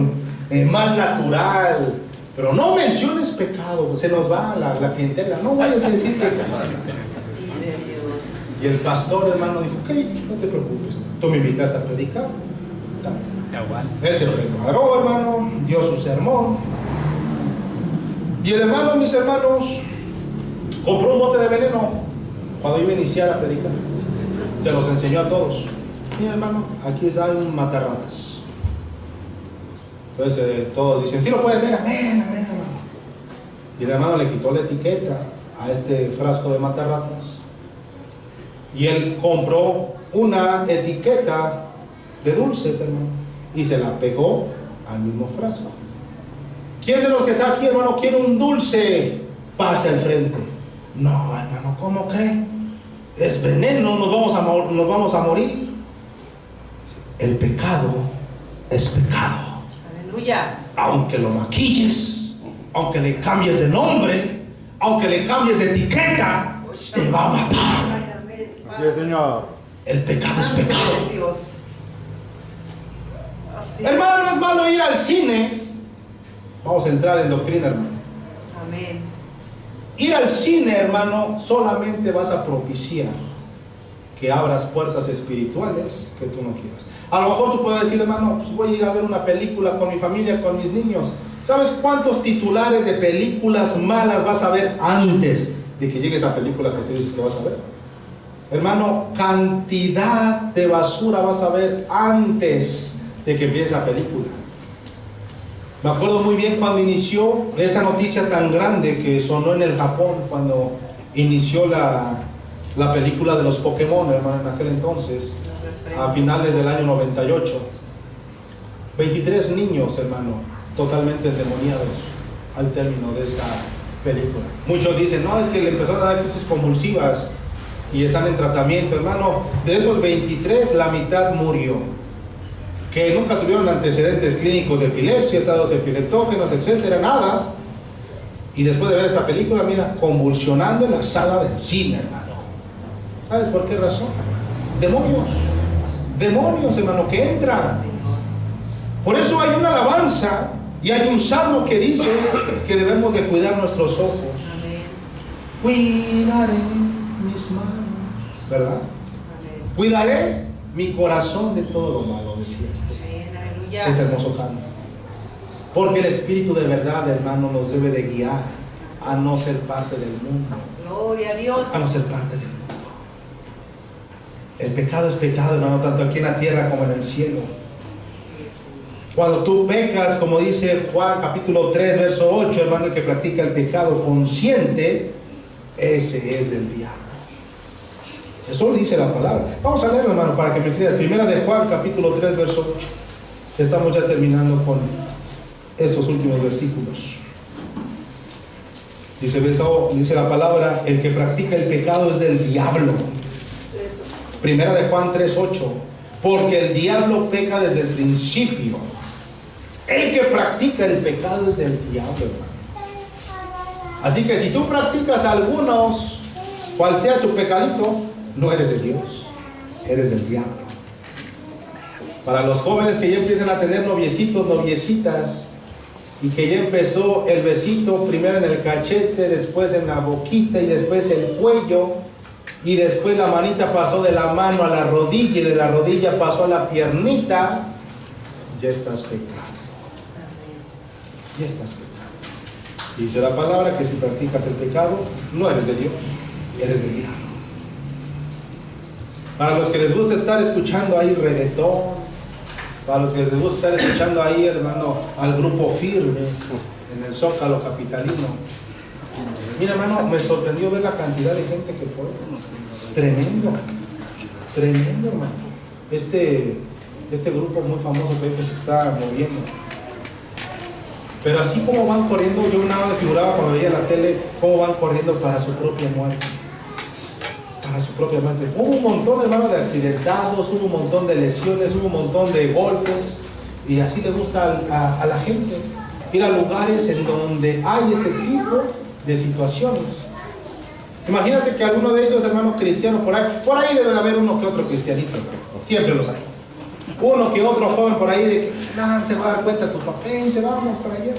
mal natural, pero no menciones pecado, se nos va la clientela, no vayas a decir pecado. Vive Dios. Y el pastor, hermano, dijo, ok, no te preocupes, tú me invitas a predicar. Él se lo preparó, hermano, dio su sermón. Y el hermano, mis hermanos, compró un bote de veneno cuando iba a iniciar a predicar. Se los enseñó a todos. Mira, hermano, aquí hay un matarratas. Entonces todos dicen, sí lo pueden ver, amén, amén, hermano. Y el hermano le quitó la etiqueta a este frasco de matarratas y él compró una etiqueta de dulces, hermano, y se la pegó al mismo frasco. ¿Quién de los que está aquí, hermano, quiere un dulce? Pase al frente. No, hermano, ¿cómo cree? Es veneno, nos vamos a morir. El pecado es pecado. Aleluya. Aunque lo maquilles, aunque le cambies de nombre, aunque le cambies de etiqueta, te va a matar. Así es, Señor. El pecado es Santo pecado. es Dios. Así. Hermano, es malo ir al cine. Vamos a entrar en doctrina, hermano. Amén. Ir al cine, hermano, solamente vas a propiciar que abras puertas espirituales que tú no quieras. A lo mejor tú puedes decir, hermano, pues voy a ir a ver una película con mi familia, con mis niños. ¿Sabes cuántos titulares de películas malas vas a ver antes de que llegue esa película que te dices que vas a ver? Hermano, cantidad de basura vas a ver antes de que empiece esa película. Me acuerdo muy bien cuando inició esa noticia tan grande que sonó en el Japón, cuando inició la película de los Pokémon, hermano, en aquel entonces, a finales del año 98. 23 niños, hermano, totalmente endemoniados al término de esa película. Muchos dicen, no, es que le empezaron a dar crisis convulsivas y están en tratamiento, hermano. De esos 23, la mitad murió. Que nunca tuvieron antecedentes clínicos de epilepsia, estados epileptógenos, etcétera, nada. Y después de ver esta película, mira, convulsionando en la sala del cine, hermano. ¿Sabes por qué razón? Demonios, hermano, que entran. Por eso hay una alabanza y hay un salmo que dice que debemos de cuidar nuestros ojos. Amén. Cuidaré mis manos, ¿verdad? Amén. Cuidaré mi corazón de todo lo malo, decía Amén. Aleluya. este hermoso canto. Porque el Espíritu de verdad, hermano, nos debe de guiar a no ser parte del mundo. Gloria a Dios. A no ser parte del mundo. El pecado es pecado, hermano, tanto aquí en la tierra como en el cielo. Así es, Señor. Cuando tú pecas, como dice Juan capítulo 3, verso 8, hermano, el que practica el pecado consciente, ese es del diablo. Eso lo dice la palabra. Vamos a leerlo, hermano, para que me creas. Primera de Juan, capítulo 3, verso 8. Estamos ya terminando con estos últimos versículos. Dice la palabra, el que practica el pecado es del diablo. Primera de Juan 3, 8. Porque el diablo peca desde el principio. El que practica el pecado es del diablo, hermano. Así que si tú practicas algunos, cual sea tu pecadito, no eres de Dios, eres del diablo. Para los jóvenes que ya empiezan a tener noviecitos, noviecitas, y que ya empezó el besito primero en el cachete, después en la boquita y después el cuello, y después la manita pasó de la mano a la rodilla y de la rodilla pasó a la piernita, ya estás pecando. Ya estás pecando. Dice la palabra que si practicas el pecado, no eres de Dios, eres del diablo. Para los que les gusta estar escuchando ahí reggaetón, para los que les gusta estar escuchando ahí, hermano, al grupo Firme en el Zócalo capitalino. Mira, hermano, me sorprendió ver la cantidad de gente que fue. Tremendo, hermano. Este grupo muy famoso que se está moviendo. Pero así como van corriendo, yo una vez figuraba cuando veía la tele, cómo van corriendo para su propia muerte. Para su propia muerte. Hubo un montón, hermano, de accidentados, hubo un montón de lesiones, hubo un montón de golpes. Y así le gusta a la gente ir a lugares en donde hay este tipo de situaciones. Imagínate que alguno de ellos, hermanos cristianos, por ahí debe de haber uno que otro cristianito, siempre los hay. Uno que otro joven por ahí de que se va a dar cuenta tu papá, vente, vamos para allá.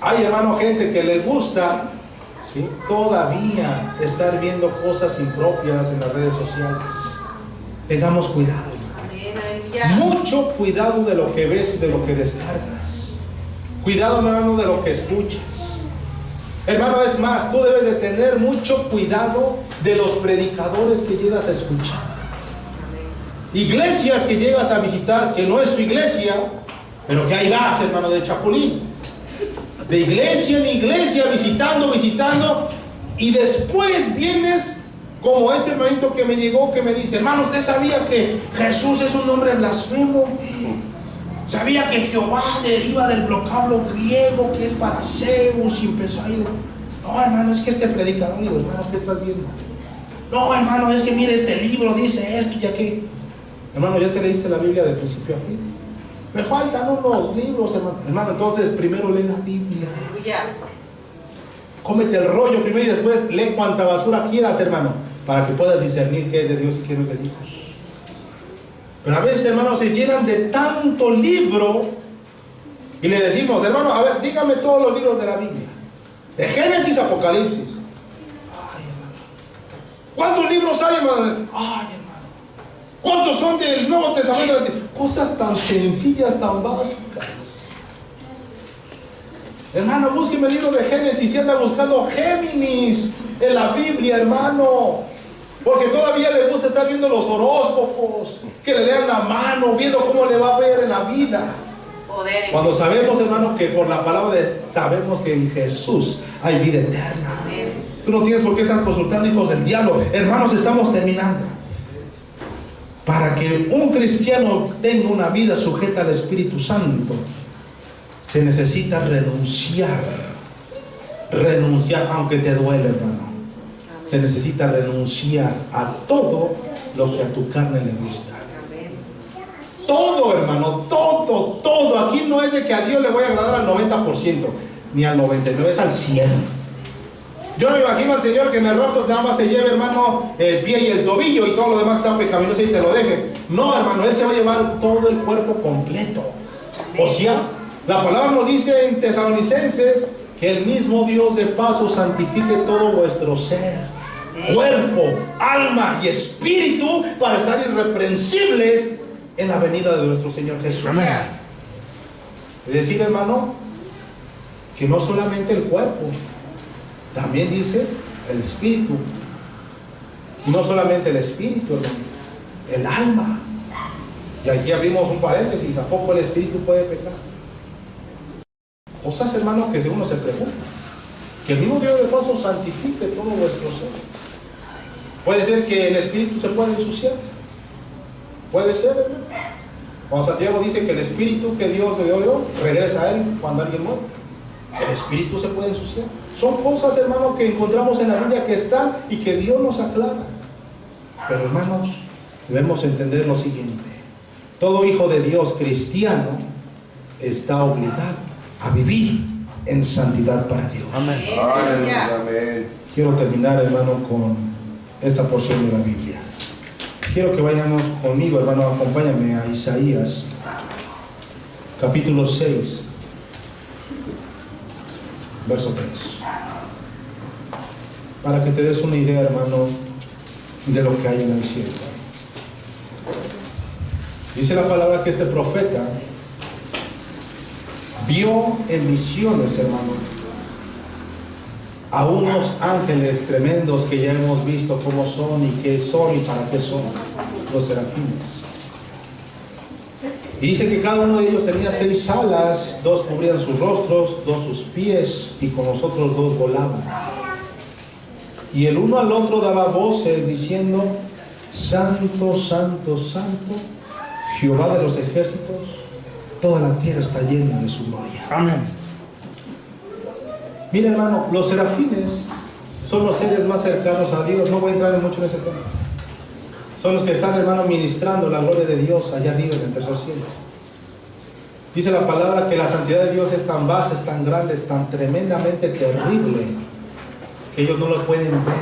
Hay, hermano, gente que les gusta, ¿sí?, todavía estar viendo cosas impropias en las redes sociales. Tengamos cuidado, hermano. Mucho cuidado de lo que ves y de lo que descargas. Cuidado, hermano, de lo que escuchas. Hermano, es más, tú debes de tener mucho cuidado de los predicadores que llegas a escuchar. Iglesias que llegas a visitar, que no es tu iglesia, pero que ahí vas, hermano, de chapulín. de iglesia en iglesia, visitando, y después vienes como este hermanito que me llegó, que me dice: hermano, ¿usted sabía que Jesús es un nombre blasfemo? ¿Sabía que Jehová deriva del vocablo griego que es para Zeus? Y empezó ahí. No, hermano, es que este predicador. Digo, hermano, ¿qué estás viendo? No, hermano, es que mire, este libro dice esto y aquello. Hermano, ¿ya te leíste la Biblia de principio a fin? Me faltan unos libros, hermano. Hermano, entonces primero lee la Biblia. Aleluya. Cómete el rollo primero y después lee cuanta basura quieras, hermano, para que puedas discernir qué es de Dios y qué no es de Dios. Pero a veces, hermanos, se llenan de tanto libro y le decimos: hermano, a ver, dígame todos los libros de la Biblia, de Génesis a Apocalipsis. Ay, hermano, ¿cuántos libros hay, hermano? Ay, hermano, ¿cuántos son del Nuevo Testamento? Cosas tan sencillas, tan básicas. Hermano, búsqueme el libro de Génesis y anda buscando Géminis en la Biblia, hermano. Porque todavía le gusta estar viendo los horóscopos, que le lean la mano, viendo cómo le va a ver en la vida. Poder. Cuando sabemos, hermano, que por la palabra sabemos que en Jesús hay vida eterna. Amén. Tú no tienes por qué estar consultando hijos del diablo. Hermanos, estamos terminando. Para que un cristiano tenga una vida sujeta al Espíritu Santo, se necesita renunciar, aunque te duele, hermano. Se necesita renunciar a todo lo que a tu carne le gusta. Amén. Todo, hermano, todo. Aquí no es de que a Dios le voy a agradar al 90%, ni al 99%, es al 100%. Yo me imagino al Señor que en el rapto nada más se lleve, hermano, el pie y el tobillo y todo lo demás está pecaminoso y te lo deje. No, hermano, Él se va a llevar todo el cuerpo completo. O sea, la palabra nos dice en Tesalonicenses que el mismo Dios de paso santifique todo vuestro ser, cuerpo, alma y espíritu, para estar irreprensibles en la venida de nuestro Señor Jesús. Amén. Es decir, hermano, que no solamente el cuerpo, también dice el espíritu. Y no solamente el espíritu, hermano, el alma. Y aquí abrimos un paréntesis: ¿a poco el espíritu puede pecar? Cosas, hermano, que uno se pregunta. Que el mismo Dios de paso santifique todo vuestro ser. Puede ser que el espíritu se pueda ensuciar. Puede ser, hermano. Cuando Santiago dice que el espíritu que Dios le dio regresa a él cuando alguien muere, el espíritu se puede ensuciar. Son cosas, hermano, que encontramos en la Biblia que están y que Dios nos aclara. Pero, hermanos, debemos entender lo siguiente: todo hijo de Dios cristiano está obligado a vivir en santidad para Dios. Amén. Aleluya. Amén. Quiero terminar, hermano, con esta porción de la Biblia. Quiero que vayamos conmigo, hermano, acompáñame a Isaías, capítulo 6, verso 3. Para que te des una idea, hermano, de lo que hay en el cielo. Dice la palabra que este profeta vio en visiones, hermano, a unos ángeles tremendos que ya hemos visto cómo son y qué son y para qué son, los serafines. Y dice que cada uno de ellos tenía 6 alas, 2 cubrían sus rostros, 2 sus pies, y con los otros 2 volaban. Y el uno al otro daba voces diciendo: Santo, Santo, Santo, Jehová de los ejércitos, toda la tierra está llena de su gloria. Amén. Mira, hermano, los serafines son los seres más cercanos a Dios. No voy a entrar mucho en ese tema. Son los que están, hermano, ministrando la gloria de Dios allá arriba en el tercer cielo. Dice la palabra que la santidad de Dios es tan vasta, es tan grande, tan tremendamente terrible, que ellos no lo pueden ver.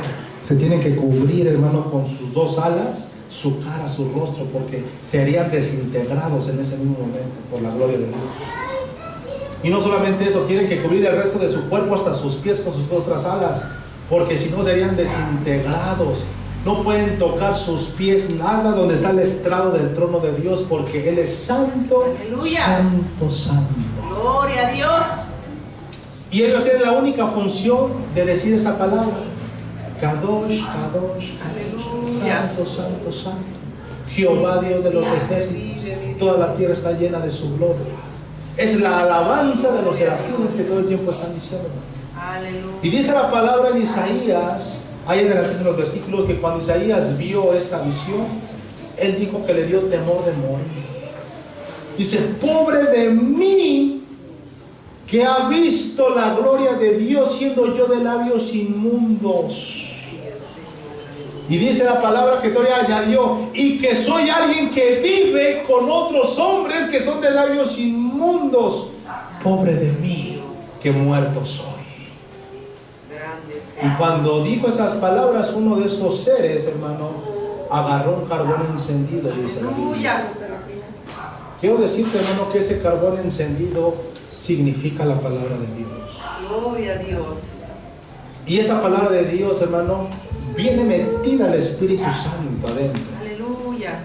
Se tienen que cubrir, hermano, con sus 2 alas, su cara, su rostro, porque serían desintegrados en ese mismo momento por la gloria de Dios. Y no solamente eso, tienen que cubrir el resto de su cuerpo hasta sus pies con sus otras alas, porque si no serían desintegrados. No pueden tocar sus pies nada donde está el estrado del trono de Dios, porque Él es santo, Aleluya. santo, santo. Gloria a Dios. Y ellos tienen la única función de decir esa palabra: Kadosh, Kadosh, Aleluya. santo, santo, santo, Jehová Dios de los ejércitos, toda la tierra está llena de su gloria. Es la alabanza de los serafines que todo el tiempo están diciendo. Aleluya. Y dice la palabra en Isaías, ahí en los versículos, que cuando Isaías vio esta visión, él dijo que le dio temor de morir. Dice, pobre de mí, que ha visto la gloria de Dios siendo yo de labios inmundos. Y dice la palabra que todavía añadió, y que soy alguien que vive con otros hombres que son de labios inmundos. Pobre de mí, que muerto soy. Y cuando dijo esas palabras, uno de esos seres, hermano, agarró un carbón encendido, dice la Biblia. Aleluya. Quiero decirte, hermano, que ese carbón encendido significa la palabra de Dios. Gloria a Dios. Y esa palabra de Dios, hermano, viene metida al Espíritu Santo adentro. Aleluya.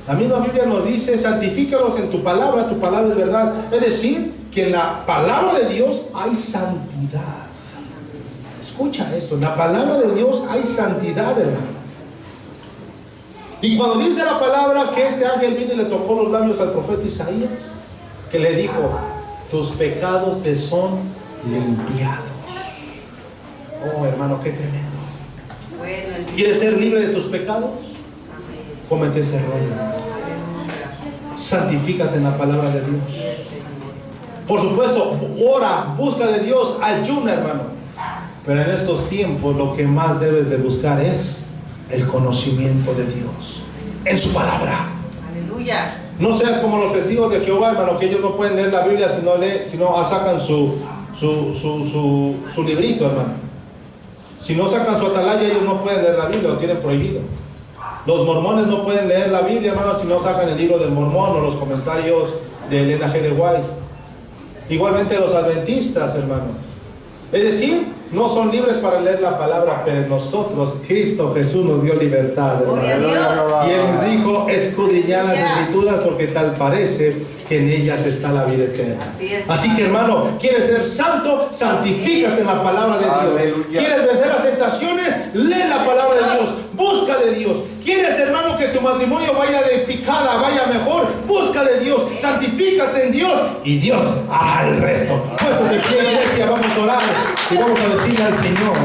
La misma Biblia nos dice, santifícalos en tu palabra es verdad. Es decir, que en la palabra de Dios hay santidad. Escucha esto, en la palabra de Dios hay santidad, hermano. Y cuando dice la palabra que este ángel vino y le tocó los labios al profeta Isaías, que le dijo, tus pecados te son limpiados. Oh, hermano, qué tremendo. Bueno es Dios. ¿Quieres ser libre de tus pecados? Amén. Cómete ese rollo. Aleluya. Santifícate en la palabra de Dios. Así es, Señor. Por supuesto, ora, busca de Dios, ayuna, hermano. Pero en estos tiempos lo que más debes de buscar es el conocimiento de Dios en su palabra. Aleluya. No seas como los testigos de Jehová, hermano, que ellos no pueden leer la Biblia si no sacan su librito, hermano. Si no sacan su atalaya, ellos no pueden leer la Biblia, lo tienen prohibido. Los mormones no pueden leer la Biblia, hermano, si no sacan el libro del mormón o los comentarios de Elena G. de White. Igualmente los adventistas, hermano. Es decir, no son libres para leer la palabra, pero en nosotros Cristo Jesús nos dio libertad, Gloria a hermano. Dios. Y Él nos dijo, escudriñad las Escrituras porque tal parece que en ellas está la vida eterna. Así es. Así que, hermano, ¿quieres ser santo? Santifícate en la palabra de Dios. Aleluya. ¿Quieres vencer las tentaciones? Lee la palabra de Dios. Busca de Dios. ¿Quieres, hermano, que tu matrimonio vaya de picada, vaya mejor? Busca de Dios. Santifícate en Dios y Dios hará el resto. Puestos de pie, iglesia, vamos a orar y vamos a decirle al Señor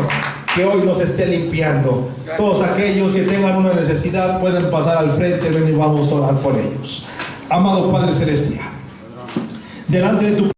que hoy nos esté limpiando. Todos aquellos que tengan una necesidad pueden pasar al frente, ven y vamos a orar por ellos. Amado Padre Celestial, delante de tu